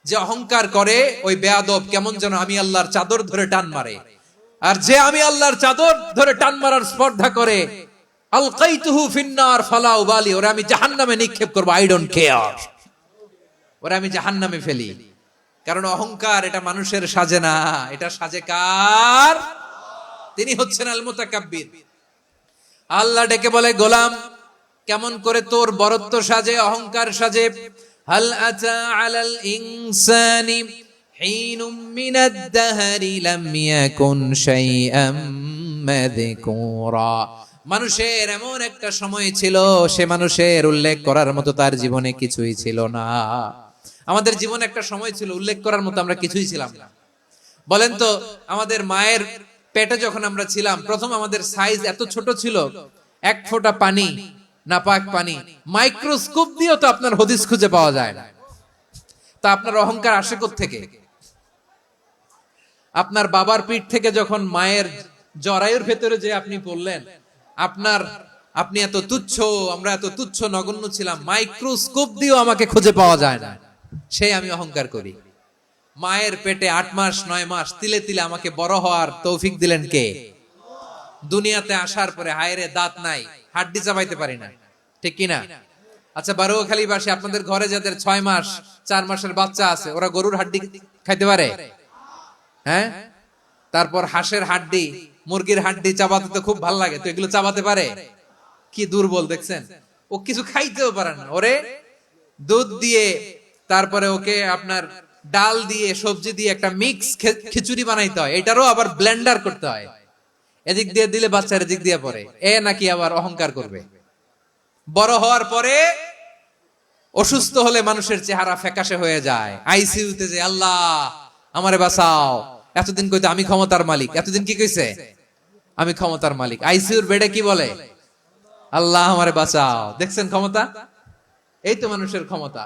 যে অহংকার করে ওই বেয়াদব কেমন যেন আমি আল্লাহর চাদর ধরে টান মারে। আর যে আমি আল্লাহর চাদর ধরে টান মারার স্পর্ধা করে, আলকাইতুহু ফিন্নার ফালা উবালি, ওরে আমি জাহান্নামে নিক্ষেপ করব, আই ডোন্ট কেয়ার, ওরে আমি জাহান্নামে ফেলি। কারণ অহংকার এটা মানুষের সাজে না, এটা সাজে কার? তিনি হচ্ছেন আল মুতাকাব্বির। আল্লাহ ডেকে বলে গোলাম কেমন করে তোর বরত্ব সাজে, অহংকার সাজে? হাল আতা আলাল ইনসানি হিনুম মিনাদ দাহরি লাম ইয়াকুন শাইআম মাযকুরা, মানুষের এমন একটা সময় ছিল সে মানুষের উল্লেখ করার মতো তার জীবনে কিছুই ছিল না। আমাদের জীবনে একটা সময় ছিল উল্লেখ করার মতো আমরা কিছুই ছিলাম না। বলেন তো আমাদের মায়ের পেটে যখন আমরা ছিলাম প্রথম আমাদের সাইজ এত ছোট ছিল, এক ফোঁটা পানি, নাপাক পানি, মাইক্রোস্কোপ দিয়েও তো আপনার হদিস খুঁজে পাওয়া যায় না। তা আপনার অহংকার আসে কোত্থেকে? আপনার বাবার পিঠ থেকে যখন মায়ের জরায়ুর ভেতরে যে আপনি পড়লেন, আপনি এত তুচ্ছ, আমরা এত তুচ্ছ নগণ্য ছিলাম, মাইক্রোস্কোপ দিয়েও আমাকে খুঁজে পাওয়া যায় না, সেই আমি অহংকার করি। মায়ের পেটে 8 মাস 9 মাস তিলে তিলে আমাকে বড় হওয়ার তৌফিক দিলেন কে? দুনিয়াতে আসার পরে হায়রে দাঁত নাই, হাড্ডি চাবাইতে পারি না, ঠিক কিনা? আচ্ছা বারোখালীবাসী, আপনাদের ঘরে যাদের 6 মাস 4 মাসের বাচ্চা আছে, ওরা গরুর হাড্ডি খাইতে পারে? হ্যাঁ। তারপর হাঁসের হাড্ডি, মুরগির হাড্ডি চাবাতে তো খুব ভালো লাগে, তো এগুলো চাবাতে পারে? কি দুর্বল দেখছেন, ও কিছু খাইতেও পারে না। ওরে দুধ দিয়ে, তারপরে ওকে আপনার ডাল দিয়ে সবজি দিয়ে একটা মিক্স খিচুড়ি বানাইতে হয়, এটারও আবার ব্লেন্ডার করতে হয়। এদিক দিয়ে দিলে বাচ্চার এদিক দিয়ে পড়ে, এ নাকি আবার অহংকার করবে। বড় হওয়ার পরে অসুস্থ হলে মানুষের চেহারা ফ্যাকাশে হয়ে যায়, আইসিইউতে যে আল্লাহ আমারে বাঁচাও, এতদিন কইতো আমি ক্ষমতার মালিক, এতদিন কি কইছে? আমি ক্ষমতার মালিক। আইসিইউর বেডে কি বলে? আল্লাহ আমারে বাঁচাও। দেখছেন ক্ষমতা? এই তো মানুষের ক্ষমতা,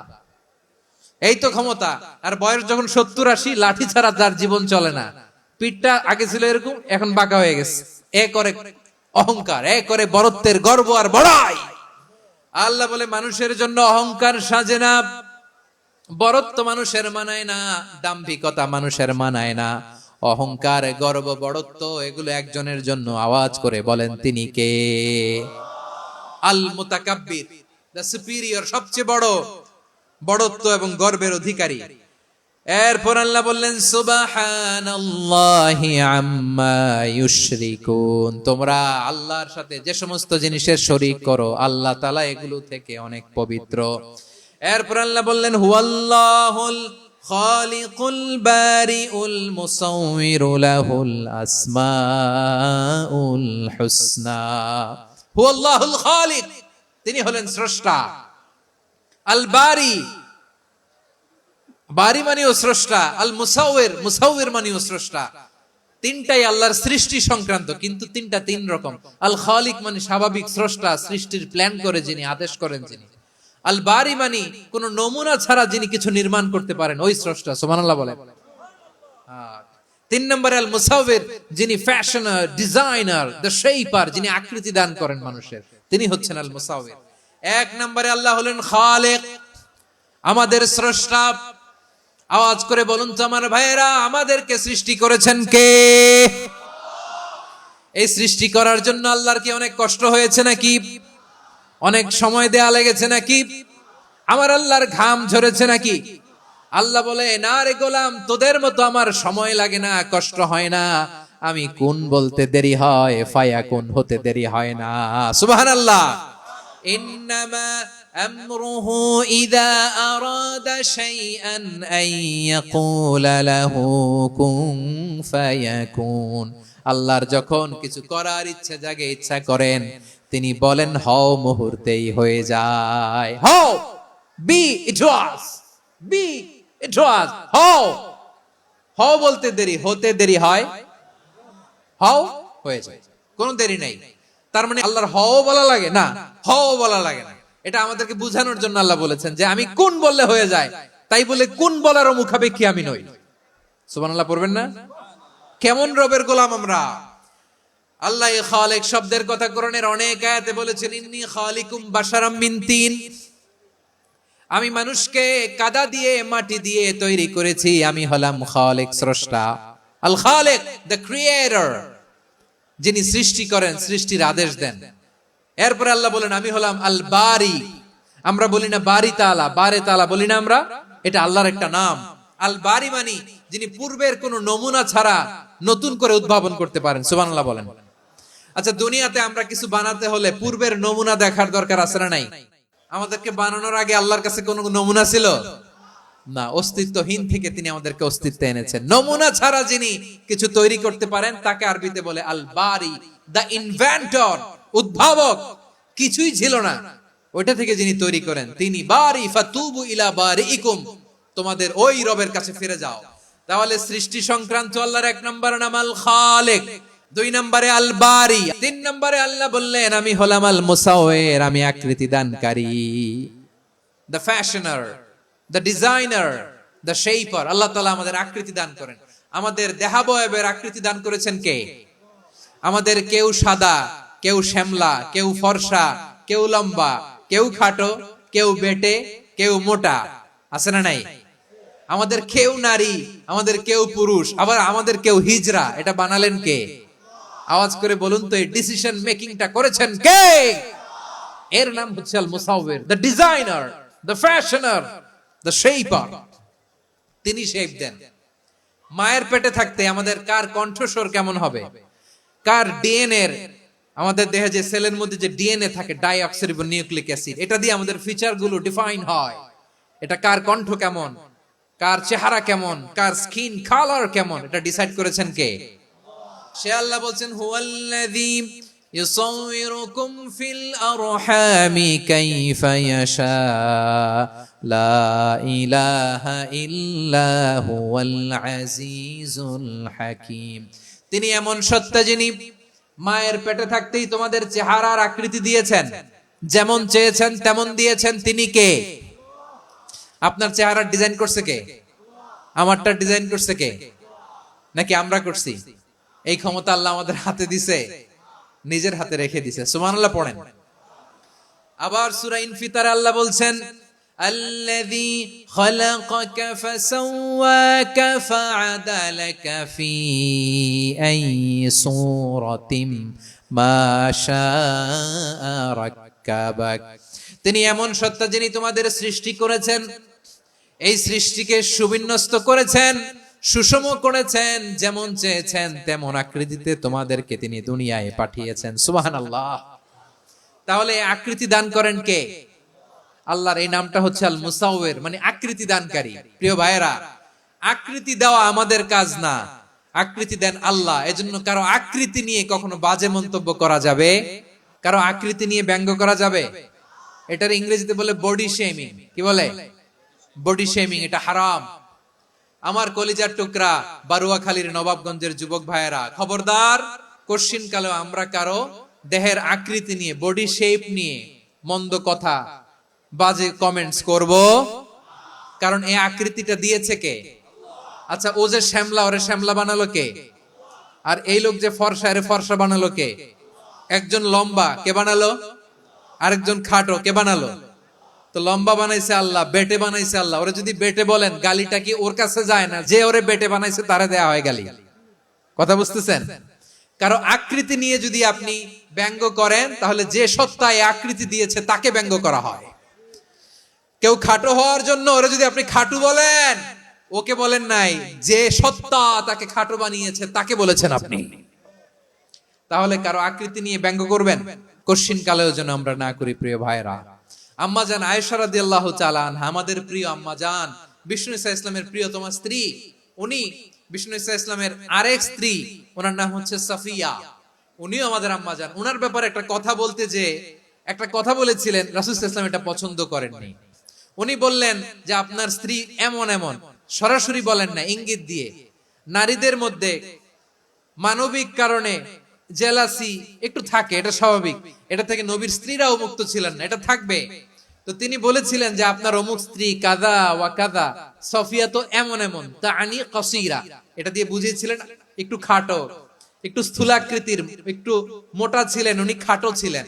এই তো ক্ষমতা। আর বয়স যখন 70-80, লাঠি ছাড়া তার জীবন চলে না। পিঠটা আগে ছিল এরকম, এখন বাঁকা হয়ে গেছে। এ করে অহংকার, এ করে বড়ত্বের গর্ব আর বড়াই। আল্লাহ বলে মানুষের জন্য অহংকার সাজে না, বড়ত্ব মানুষের মানায় না, দাম্ভিকতা মানুষের মানায় না। অহংকার, গর্ব, বড়ত্ব এগুলো একজনের জন্য। আওয়াজ করে বলেন তিনি কে? আল মুতাকাব্বির, দ্য সুপিরিয়র, সবচেয়ে বড়, বড়ত্ব এবং গর্বের অধিকারী। এরপর আল্লাহ বললেন সুবহানাল্লাহি আম্মা ইউশরিকুন, তোমরা আল্লাহর সাথে যে সমস্ত জিনিসের শরীক করো আল্লাহ তাআলা এগুলো থেকে অনেক পবিত্র। এরপর আল্লাহ বললেন হুয়াল্লাহুল খালিকুল বারিউল মুসাউবিরু লাহুল আসমাউল হুসনা। হুয়াল্লাহুল খালিক, তিনি হলেন স্রষ্টা। আল বারি, বারি মানেও স্রষ্টা। আল মুসাউবির, মুসাউবির মানেও স্রষ্টা। তিনটাই আল্লাহর সৃষ্টি সংক্রান্ত, কিন্তু তিনটা তিন রকম। আল খালিক মানে স্বাভাবিক স্রষ্টা, সৃষ্টির প্ল্যান করে যিনি, আদেশ করেন যিনি। আল বারি মানে কোন নমুনা ছাড়া যিনি কিছু নির্মাণ করতে পারেন, ওই স্রষ্টা। সুবহানাল্লাহ বলেন। 3 নম্বরে আল মুসাউবির, যিনি ফ্যাশনার, ডিজাইনার, দ্য শেপার, যিনি আকৃতি দান করেন মানুষের, তিনি হচ্ছেন আল মুসাউবির। 1 নম্বরে আল্লাহ হলেন খালিক, আমাদের স্রষ্টা। আওয়াজ করে বলুন তো আমার ভাইয়েরা, আমাদেরকে সৃষ্টি করেছেন কে? এই সৃষ্টি করার জন্য আল্লাহর কি অনেক কষ্ট হয়েছে নাকি? অনেক সময় দেয়া লেগেছে নাকি? আমার আল্লাহর ঘাম ঝরেছে নাকি? আল্লাহ বলে না রে গোলাম, তোদের মতো আমার সময় লাগে না, কষ্ট হয় না। আমি কোন বলতে দেরি হয়, ফায়াকুন হতে দেরি হয় না। সুবহানাল্লাহ। ইন্নামা আমরুহু ইযা আরাদা শাইআন আন ইয়াকুলা লাহু কুন ফায়াকুন। আল্লাহর যখন কিছু করার ইচ্ছা জাগে, ইচ্ছা করেন, তিনি বলেন হও, মুহূর্তেই হয়ে যায়। হও, বি ইট ওয়াজ, বি ইট ওয়াজ। হও, হও বলতে দেরি, হতে দেরি হয়, হও হয়ে যায়, কোনো দেরি নাই। তার মানে আল্লাহর হও বলা লাগে না, হও বলা লাগে না। এটা আমাদেরকে বুঝানোর জন্য আল্লাহ বলেছেন যে আমি কোন বললে হয়ে যায়, তাই বলে কোন বলারও মুখাপেক্ষী আমি নই। সুবহানাল্লাহ পড়বেন না? কেমন রবের গোলাম আমরা। আল্লাহ খালিক শব্দের কথা কোরআনের অনেক আয়াতে বলেছেন, ইন্নী খালিকুম বাশারাম মিন তিন, আমি মানুষকে কাদা দিয়ে মাটি দিয়ে তৈরি করেছি, আমি হলাম খালিক, স্রষ্টা। আল খালিক, দ্য ক্রিয়েটর, যিনি সৃষ্টি করেন, সৃষ্টির আদেশ দেন। এরপরে আল্লাহ বলেন আমি হলাম আল বারি। আমরা বলি না বারি তাআলা, বারে তাআলা বলি না আমরা, এটা আল্লাহর একটা নাম। আল বারি মানে যিনি পূর্বের কোন নমুনা ছাড়া নতুন করে উদ্ভাবন করতে পারেন। সুবহানাল্লাহ বলেন। আচ্ছা, দুনিয়াতে আমরা কিছু বানাতে হলে পূর্বের নমুনা দেখার দরকার আছে না নাই? আমাদেরকে বানানোর আগে আল্লাহর কাছে কোনো নমুনা ছিল না, অস্তিত্বহীন থেকে তিনি আমাদেরকে অস্তিত্বে এনেছেন। নমুনা ছাড়া যিনি কিছু তৈরি করতে পারেন তাকে আরবিতে বলে আল বারি, দা ইনভেন্টর, উদ্ভাবক। কিছুই ছিল না, ওইটা থেকে যিনি তৈরি করেন তিনি বারি। ফাতুবু ইলা বারিইকুম, তোমাদের ওই রবের কাছে ফিরে যাও। তাহলে সৃষ্টি সংক্রান্ত আল্লাহর এক নম্বর নাম আল খালিক, দুই নম্বরে আল বারি, তিন নম্বরে আল্লাহ বললেন আমি হলাম আল মুসাওয়ির, আমি আকৃতি দানকারী, the fashioner, the designer, the shaper. আল্লাহ তাআলা আমাদের আকৃতি দান করেন। আমাদের দেহাবয়বের আকৃতি দান করেছেন কে? আমাদের কেউ সাদা, কেউ শ্যামলা, কেউ ফর্সা, কেউ লম্বা, কেউ খাটো, কেউ বেটে, কেউ মোটা, আছে না নাই? আমাদের কেউ নারী, আমাদের কেউ পুরুষ, আবার আমাদের কেউ হিজড়া। এটা বানালেন কে? আওয়াজ করে বলুন তো, এই ডিসিশন মেকিংটা করেছেন কে? এর নাম হচ্ছে আল মুসাওয়ির, the designer, the fashioner, the shaper. তিনি শেপ দেন। মায়ের পেটে থাকতে আমাদের কার কণ্ঠস্বর কেমন হবে, কার ডিএনএ, আমাদের দেহে যে সেলের মধ্যে যে ডিএনএ থাকে, ডাইঅক্সিরিবো নিউক্লিক অ্যাসিড, এটা দিয়ে আমাদের ফিচার গুলো ডিফাইন হয়। এটা কার কণ্ঠ কেমন, কার চেহারা কেমন, কার স্কিন কালার কেমন, এটা ডিসাইড করেছেন কে? সে আল্লাহ বলছেন হুয়াল্লাযী ইউসাউয়িরুকুম ফিল আরহামি কাইফা ইয়াশা লা ইলাহা ইল্লা হুয়াল আজিজুল হাকীম। তিনি এমন সত্তা যিনি মায়ের পেটে থাকতেই তোমাদের চেহারার আকৃতি দিয়েছেন, যেমন চেয়েছেন তেমন দিয়েছেন। তিনি কে? আপনার চেহারার ডিজাইন করছে কে? আমারটা ডিজাইন করছে কে? নাকি আমরা করছি? এই ক্ষমতা আল্লাহ আমাদের হাতে দিছে, নিজের হাতে রেখে দিছে। সুবহানাল্লাহ পড়েন। আবার সূরা ইনফিতারে আল্লাহ বলছেন আল্লাযী খালাকাকা ফাসাওয়াকা ফাআদালাকা ফি আইয়ি সূরাতিন মা শাআ রাক্কাবাক। তিনি এমন সত্তা যিনি তোমাদের সৃষ্টি করেছেন, এই সৃষ্টিকে সুবিন্যস্ত করেছেন, সুষম করেছেন, যেমন চেয়েছেন তেমন আকৃতিতে তোমাদেরকে তিনি দুনিয়ায় পাঠিয়েছেন। সুবহানাল্লাহ। তাহলে আকৃতি দান করেন কে? আল্লাহর এই নামটা হচ্ছে আল মুসাওয়ির, মানে আকৃতি দানকারী। প্রিয় ভাইয়েরা, আকৃতি দেওয়া আমাদের কাজ না, আকৃতি দেন আল্লাহ। এজন্য কারো আকৃতি নিয়ে কখনো বাজে মন্তব্য করা যাবে, কারো আকৃতি নিয়ে ব্যঙ্গ করা যাবে। এটার ইংরেজিতে বলে বডি শেমিং। কি বলে? Body shaming. এটা হারাম। আমার কলিজার টুকরা বারুয়াখালীর নবাবগঞ্জের যুবক ভাইয়েরা, খবরদার, কোশ্চিন কালেও আমরা কারো দেহের আকৃতি নিয়ে, বডি শেপ নিয়ে মন্দ কথা, বাজে কমেন্টস করব, কারণ এই আকৃতিটা দিয়েছে কে? আচ্ছা, ও যে শ্যামলা, ওরে শ্যামলা বানালো কে? আর এই লোক যে ফর্সা, এর ফর্সা বানালো কে? একজন লম্বা, কে বানালো? আরেকজন খাটো, কে বানালো? তো লম্বা বানাইছে আল্লাহ, বেটে বানাইছে আল্লাহ। ওরে যদি বেটে বলেন, গালিটা কি ওর কাছে যায় না? যে ওরে বেটে বানাইছে তারে দেয়া হয় গালি। কথা বুঝতেছেন? কারো আকৃতি নিয়ে যদি আপনি ব্যঙ্গ করেন, তাহলে যে সত্তা এই আকৃতি দিয়েছে তাকে ব্যঙ্গ করা হয়। কেউ খাটো হওয়ার জন্য ওরে যদি আপনি খাটু বলেন, ওকে বলেন নাই, যে সত্তা তাকে খাটো বানিয়েছে তাকে বলেছেন আপনি। তাহলে কারো আকৃতি নিয়ে ব্যঙ্গ করবেন, কোশ্চিন কালেও যেন আমরা না করি। প্রিয় ভাইরা, আম্মা জান আয়েশা রাদিয়াল্লাহু তাআলা আনহা, আমাদের প্রিয় আম্মা জান, বিষ্ণু ইসা ইসলামের প্রিয়তমা স্ত্রী। উনি বিষ্ণু ইসা ইসলামের আরেক স্ত্রী, ওনার নাম হচ্ছে সাফিয়া। উনিও আমাদের আম্মা জান। উনার ব্যাপারে একটা কথা বলতে যে একটা কথা বলেছিলেন, রাসূল সাল্লাল্লাহু আলাইহি ওয়াসাল্লাম এটা পছন্দ করেননি। উনি বললেন যে আপনার স্ত্রী এমন এমন, সরাসরি বলেন না, ইঙ্গিত দিয়ে। নারীদের মধ্যে মানবিক কারণে জেলাসি একটু থাকে, এটা স্বাভাবিক। এটা থেকে নবীর স্ত্রীরাও মুক্ত ছিলেন না, এটা থাকবে। তো তিনি বলেছিলেন যে আপনার অমুক স্ত্রী কাদা ওয়া কাদা, সফিয়া তো এমন এমন, তাআনি কাসীরা, এটা দিয়ে বুঝিয়েছিলেন একটু খাটো, একটু স্থূলাকৃতির, একটু মোটা ছিলেন, উনি খাটো ছিলেন।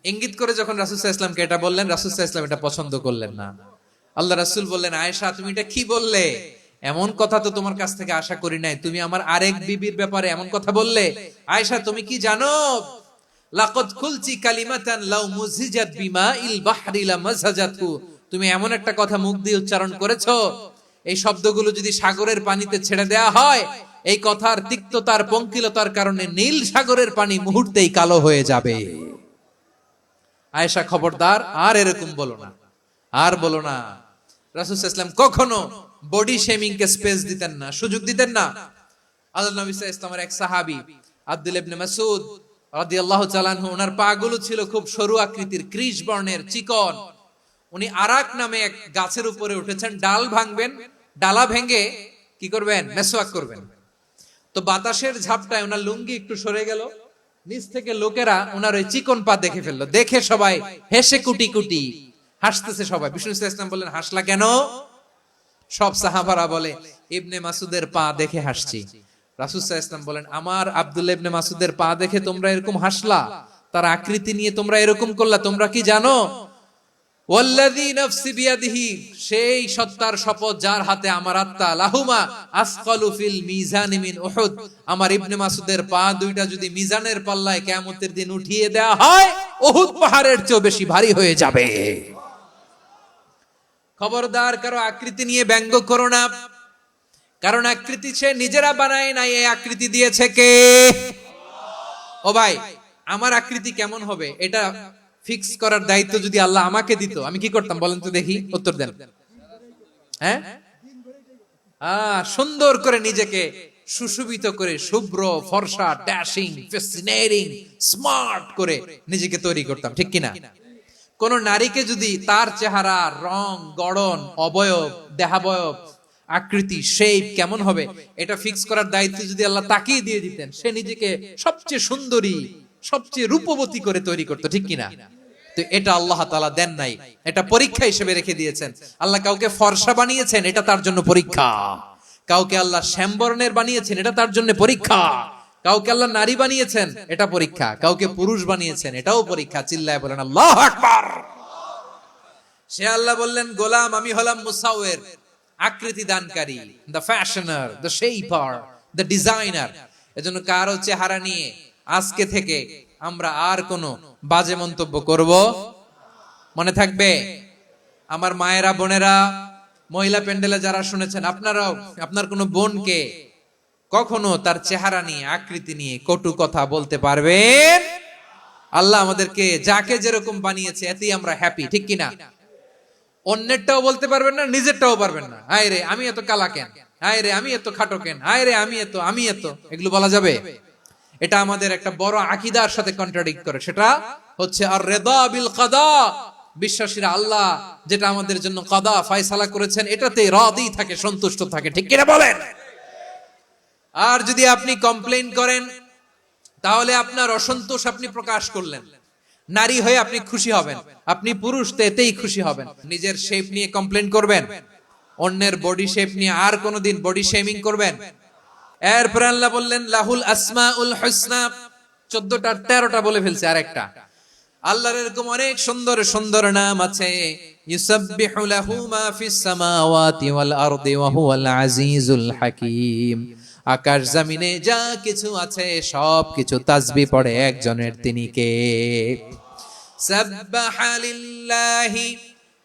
ইঙ্গিত করে যখন রাসূল সাল্লাল্লাহু আলাইহি ওয়াসাল্লামকে এটা বললেন, রাসূল সাল্লাল্লাহু আলাইহি ওয়াসাল্লাম এটা পছন্দ করলেন না। আল্লাহ রাসূল বললেন, আয়েশা তুমি এটা কি বললে? এমন কথা তো তোমার কাছ থেকে আশা করি নাই, তুমি আমার আরেক বিবির ব্যাপারে এমন কথা বললে। আয়েশা তুমি কি জানো, লাকাদ কুলতি কালিমাতান লাউ মুজিজাত বিমাইল বাহরি লামাজাজাতু, তুমি এমন একটা কথা মুখ দিয়ে উচ্চারণ করেছো, এই শব্দগুলো যদি সাগরের পানিতে ছেড়ে দেয়া হয়, এই কথার তিক্ততার পঙ্কিলতার কারণে নীল সাগরের পানি মুহূর্তেই কালো হয়ে যাবে। আয়েশা খবরদার, আর এরকম বলো না, আর বলো না। রাসূল সাল্লাল্লাহু আলাইহি ওয়াসাল্লাম কখনো বডি শেমিং কে স্পেস দিতেন না, সুযোগ দিতেন না। আল্লাহ নবী সাল্লাল্লাহু আলাইহি ওয়াসাল্লামের এক সাহাবী আব্দুল্লাহ ইবনে মাসউদ রাদিয়াল্লাহু তাআলা আনহু, ওনার পাগুলো ছিল খুব সরু আকৃতির, কৃশ বর্ণের, চিকন। উনি আরাক নামে এক গাছের উপরে উঠেছেন, ডাল ভাঙবেন, ডালা ভেঙে কি করবেন, মেসওয়াক করবেন। তো বাতাসের ঝাপটায় ওনার লুঙ্গি একটু সরে গেল, নিচ থেকে লোকেরা ওনার ওই চিকন পা দেখে ফেললো। দেখে সবাই হেসে কুটি কুটি হাসতেছে সবাই। বিষ্ণু সাল্লাল্লাহু আলাইহি ওয়াসাল্লাম বললেন, হাসলা কেন? সব সাহাবারা বলে, ইবনে মাসুদের পা দেখে হাসছি। রাসূল সাল্লাল্লাহু আলাইহি ওয়াসাল্লাম বলেন, আমার আব্দুল্লাহ ইবনে মাসুদের পা দেখে তোমরা এরকম হাসলা, তার আকৃতি নিয়ে তোমরা এরকম করলা, তোমরা কি জানো? ওয়াল্লাযী নাফসি বিয়াদিহি, সেই সত্তার শপথ যার হাতে আমার আত্মা, লাহুমা আসকালু ফিল মিজানি মিন উহুদ, আমার ইবনে মাসুদের পা দুইটা যদি মিজানের পাল্লায় কিয়ামতের দিন উঠিয়ে দেয়া হয়, উহুদ পাহাড়ের চেয়ে বেশি ভারী হয়ে যাবে। খবরদার, কারো আকৃতি নিয়ে ব্যঙ্গ করো না, কারণ আকৃতি সে নিজেরা বানায় নাই, এই আকৃতি দিয়েছে কে? ও ভাই, আমার আকৃতি কেমন হবে এটা ফিক্স করার দায়িত্ব যদি আল্লাহ আমাকে দিত, আমি কি করতাম বলেন তো দেখি, উত্তর দেন। হ্যাঁ, সুন্দর করে নিজেকে সুশোভিত করে, শুভ্র ফর্সা, ড্যাশিং, ফ্যাসিনেটিং, স্মার্ট করে নিজেকে তৈরি করতাম, ঠিক কিনা? কোন নারীকে যদি তার চেহারা, রং, গড়ন, অবয়ব, দেহাবয়ব, আকৃতি, শেপ কেমন হবে এটা ফিক্স করার দায়িত্ব যদি আল্লাহ তাকেই দিয়ে দিতেন, সে নিজেকে সবচেয়ে সুন্দরী, সবচেয়ে রূপবতী করে তৈরি করতো, ঠিক কিনা? তো এটা আল্লাহ তাআলা দেন নাই, এটা পরীক্ষা হিসেবে রেখে দিয়েছেন। আল্লাহ কাউকে ফর্সা বানিয়েছেন, এটা তার জন্য পরীক্ষা। কাউকে আল্লাহ শ্যামবর্ণের বানিয়েছেন, এটা তার জন্য পরীক্ষা। কাউকে আল্লাহ নারী বানিয়েছেন, এটা পরীক্ষা। কাউকে পুরুষ বানিয়েছেন, এটাও পরীক্ষা। চিল্লায় বলেন আল্লাহু আকবার। সে আল্লাহ বললেন, গোলাম আমি হলাম মুসাওয়ির, আকৃতি দানকারী, the fashioner, the shaper, the designer. এজন্য কারো চেহারা নিয়ে আজকে থেকে আমরা আর কোনো বাজে মন্তব্য করব, মনে থাকবে? আমার মায়েরা, বোনেরা, মহিলা প্যান্ডেলে যারা শুনেছেন, আপনারাও আপনার কোনো বোনকে কখনো তার চেহারা নিয়ে, আকৃতি নিয়ে কটু কথা বলতে পারবেন? আল্লাহ আমাদেরকে যাকে যেরকম বানিয়েছে এতেই আমরা হ্যাপি, ঠিক কিনা? অন্যেরটাও বলতে পারবেন না, নিজেরটাও পারবেন না। হায় রে আমি এত কালা কেন, হায় রে আমি এত খাটো কেন, হায় রে আমি এত, এগুলো বলা যাবে? এটা আমাদের একটা বড় আকীদার সাথে কন্ট্রাডিক্ট করে। সেটা হচ্ছে আর রিদা বিল কাদা, বিশ্বাসীরা আল্লাহ যেটা আমাদের জন্য কাদা ফয়সালা করেছেন এটাতে রাদি থাকে, সন্তুষ্ট থাকে, ঠিক কিনা বলেন? আর যদি আপনি কমপ্লেইন করেন তাহলে আপনার অসন্তোষ আপনি প্রকাশ করলেন। নারী হয়ে আপনি খুশি হবেন, আপনি পুরুষ তো এতেই খুশি হবেন। নিজের শেপ নিয়ে কমপ্লেইন করবেন, অন্যের বডি শেপ নিয়ে আর কোনোদিন বডি শেমিং করবেন? এরপর আল্লাহ বললেন লাহুল আসমাউল হুসনা, 14টা 13টা বলে ফেলছে, আরেকটা। আল্লাহর এরকম অনেক সুন্দর সুন্দর নাম আছে। ইউসাব্বিহু লাহু মা ফিস সামাওয়াতি ওয়াল আরদি ওয়া হুয়াল আজিজুল হাকীম। আকাশ জমিনে যা কিছু আছে সব কিছু তাসবিহ পড়ে একজনের, তিনি কে? সাব্বাহা লিল্লাহি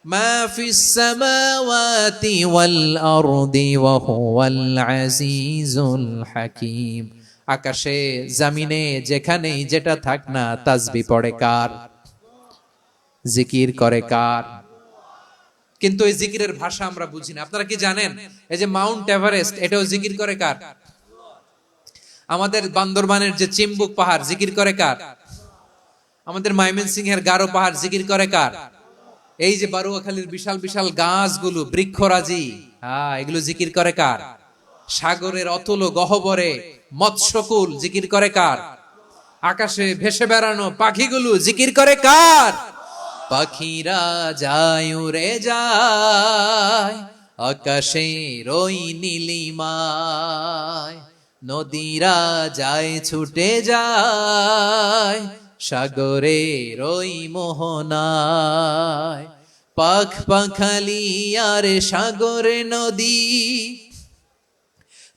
মা ফিস সামাওয়াতি ওয়াল আরদি ওয়া হুয়াল আজিজুল হাকীম। আকাশে জমিনে যেখানেই যেটা থাক না, তাসবিহ পড়ে কার? জিকির করে কার? কিন্তু এই জিকিরের ভাষা আমরা বুঝি না। আপনারা কি জানেন এই যে মাউন্ট এভারেস্ট, এটাও জিকির করে কার? আমাদের বান্দরবানের যে চিম্বুক পাহাড় জিকির করে কার? আমাদের ময়মনসিংহের গারো পাহাড় জিকির করে কার? এই যে বারুয়াখালীর বিশাল বিশাল গাছগুলো বৃক্ষরাজি, এগুলো জিকির করে কার? সাগরের অতল গহ্বরে মৎস্যকুল জিকির করে কার? আকাশে ভেসে বেড়ানো পাখিগুলো জিকির করে কার? পাখিরা যায় উড়ে যায় আকাশে ওই নীলিমায়, নদীরা যায় ছুটে যায় সাগরের ওই মোহনায়। পাখ পাখালি আর সাগরে নদী,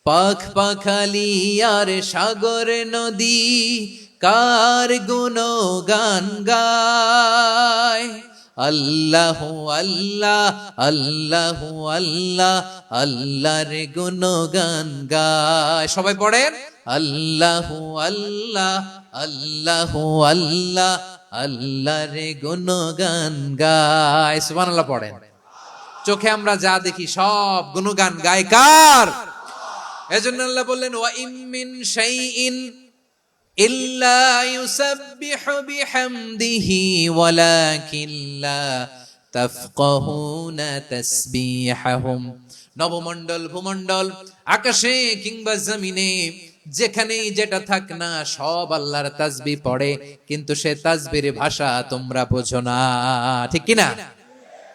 পাখ পাখালি আর সাগরে নদী কার গুণগান গায়। আল্লাহ আল্লাহ আল্লাহ আল্লাহ আল্লাহর গুণগান গায়। সবাই পড়েন আল্লাহ আল্লাহ আল্লাহ আল্লাহ আল্লাহর গুণগান গায়। সুবহানাল্লাহ পড়েন। চোখে আমরা যা দেখি সব গুণগান গায় কার? এজন্য আল্লাহ বললেন ওয়া ইম মিন শাইইন ইল্লা ইউসাব্বিহু বিহামদিহি ওয়ালাকিন লা তাফকাহুনা তাসবিহাহুম। নবমণ্ডল ভূমণ্ডল আকাশে কিংবা জমিনে যেখানেই যেটা থাক না সব আল্লাহর তাসবিহ পড়ে, কিন্তু সে তাসবির ভাষা তোমরা বোঝো না, ঠিক কি না?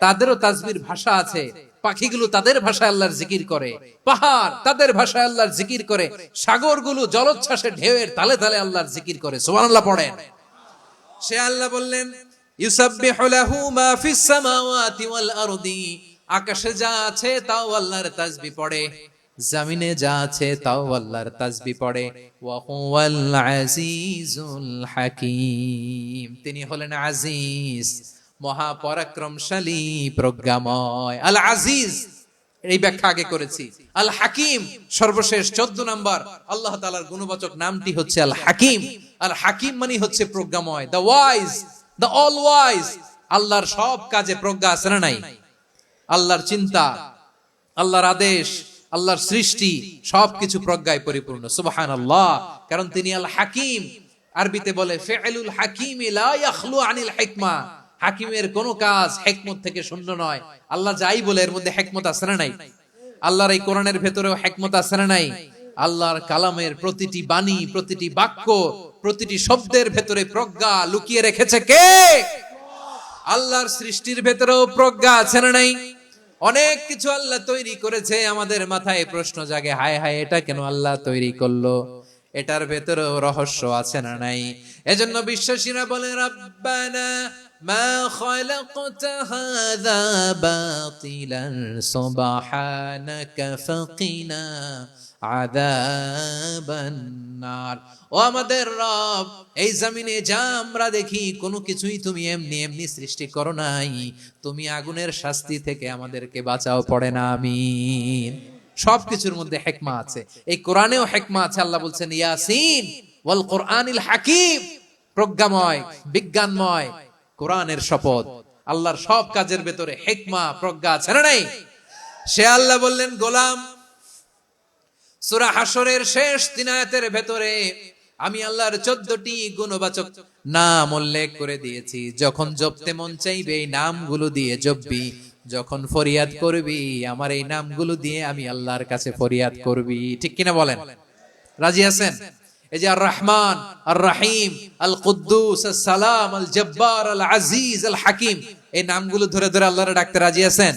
তাদেরও তাসবির ভাষা আছে। পাখিগুলো তাদের ভাষায় আল্লাহর জিকির করে, পাহাড় তাদের ভাষায় আল্লাহর জিকির করে, সাগরগুলো জলোচ্ছ্বাসে ঢেউয়ের তালে তালে আল্লাহর জিকির করে। সুবহানাল্লাহ পড়েন। সে আল্লাহ বললেন ইউসাব্বিহু লাহু মা ফিস সামাওয়াতি ওয়াল আরদি, আকাশে যা আছে তাও আল্লাহর তাসবিহ পড়ে, জমিনে যা আছে তাও আল্লাহর তাসবিহ পড়ে। ওয়া হুয়াল আজিজুল হাকীম, তিনি হলেন আজিজ, মহাপরাক্রমশালী, প্রজ্ঞাময়। আল আজিজ এই ব্যাখ্যা আগে করেছি। আল হাকিম সর্বশেষ 14 নম্বর আল্লাহ তাআলার গুণবাচক নামটি হচ্ছে আল হাকিম। আল হাকিম মানে হচ্ছে প্রজ্ঞাময়, the wise, the all wise. আল্লাহর সব কাজে প্রজ্ঞা আছে না নাই? আল্লাহর চিন্তা, আল্লাহর আদেশ, আল্লাহর সৃষ্টি সবকিছু প্রজ্ঞায় পরিপূর্ণ। সুবহানাল্লাহ। কারণ তিনি আল হাকিম। আরবিতে বলে ফিআলুল হাকিম লা ইয়াখলু আনিল হিকমা, হাকিমের কোন কাজ হিকমত থেকে শূন্য নয়। আল্লাহ যাই বলে এর মধ্যে হিকমত আছে না নাই? আল্লাহর এই কোরআনের ভেতরেও হিকমত আছে না নাই? আল্লাহর কালামের প্রতিটি বাণী, প্রতিটি বাক্য, প্রতিটি শব্দের ভেতরে প্রজ্ঞা লুকিয়ে রেখেছে কে? আল্লাহর সৃষ্টির ভেতরেও প্রজ্ঞা আছে না নাই? অনেক কিছু আল্লাহ তৈরি করেছে, আমাদের মাথায় প্রশ্ন জাগে, হায় হায় এটা কেন আল্লাহ তৈরি করলো? এটার ভেতরেও রহস্য আছে না নাই? এজন্য বিশ্বাসীরা বলে রব্বানা মা খালাকতা হাযা বাতিলান সুবহানাকা ফাকিনা আযাবান নার। ও আমাদের রব, এই জমিনে যা আমরা দেখি কোনো কিছুই তুমি এমনি এমনি সৃষ্টি করো নাই, তুমি আগুনের শাস্তি থেকে আমাদেরকে বাঁচাও, পড়ে না আমিন। সবকিছুর মধ্যে হিকমা আছে, এই কোরআনেও হিকমা আছে। আল্লাহ বলছেন ইয়াসিন ওয়াল কোরআনিল হাকিম, প্রজ্ঞাময়, বিজ্ঞানময় কোরআনের শপথ। আল্লাহর সব কাজের ভেতরে হিকমা, প্রজ্ঞা আছে না নাই? সে আল্লাহ বললেন গোলাম, সূরা হাশরের শেষ 3 আয়াতের ভেতরে আমি আল্লাহর 14টি গুণবাচক নাম উল্লেখ করে দিয়েছি। যখন জপতে মন চাইবে এই নামগুলো দিয়ে জপবি, যখন ফরিয়াদ করবি আমার এই নামগুলো দিয়ে আমি আল্লাহর কাছে ফরিয়াদ করবি। ঠিক কিনা বলেন? রাজি আছেন? এই যে আর রহমান, আর রহিম, আল কুদ্দুস, আস সালাম, আল জব্বার, আল আজিজ, আল হাকিম, এই নামগুলো ধরে ধরে আল্লাহরে ডাকতে রাজি আছেন?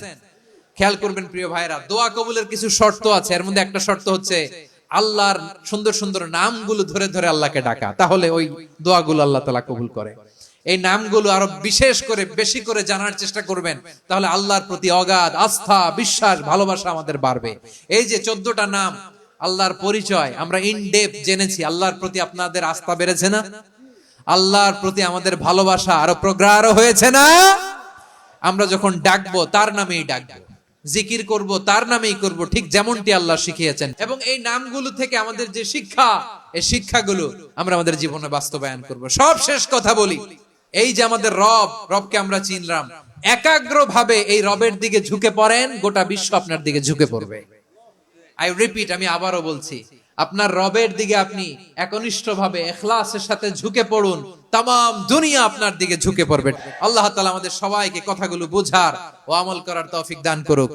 খেয়াল করবেন প্রিয় ভাইরা, দোয়া কবুলের কিছু শর্ত আছে। এর মধ্যে একটা শর্ত হচ্ছে আল্লাহর সুন্দর সুন্দর নামগুলো ধরে ধরে আল্লাহকে ডাকা, তাহলে ওই দোয়াগুলো আল্লাহ তাআলা কবুল করে। এই নামগুলো আরো বিশেষ করে বেশি করে জানার চেষ্টা করবেন, তাহলে আল্লাহর প্রতি অগাধ আস্থা, বিশ্বাস, ভালোবাসা আমাদের বাড়বে। এই যে 14টা নাম আল্লাহর পরিচয় আমরা ইন ডেপথ জেনেছি, আল্লাহর প্রতি আপনাদের আস্থা বেড়েছে না? আল্লাহর প্রতি আমাদের ভালোবাসা আরো প্রগাঢ় হয়েছে না? আমরা যখন ডাকবো তার নামেই ডাকবো, জিকির করব তার নামেই করব, ঠিক যেমনটি আল্লাহ শিখিয়েছেন। এবং এই নামগুলো থেকে আমাদের যে শিক্ষা, এই শিক্ষাগুলো আমরা আমাদের জীবনে বাস্তবায়ন করব। সব শেষ কথা বলি, এই যে আমাদের রবকে আমরা চিনলাম, একাগ্রভাবে এই রবের দিকে ঝুঁকে পড়েন, গোটা বিশ্ব আপনার দিকে ঝুঁকে পড়বে। আই রিপিট, আমি আবারও বলছি, আপনার রবের দিকে আপনি একনিষ্ঠভাবে ইখলাসের সাথে ঝুঁকে পড়ুন, তামাম দুনিয়া আপনার দিকে ঝুঁকে পড়বে। আল্লাহ তাআলা আমাদের সবাইকে কথাগুলো বুঝার ও আমল করার তৌফিক দান করুক।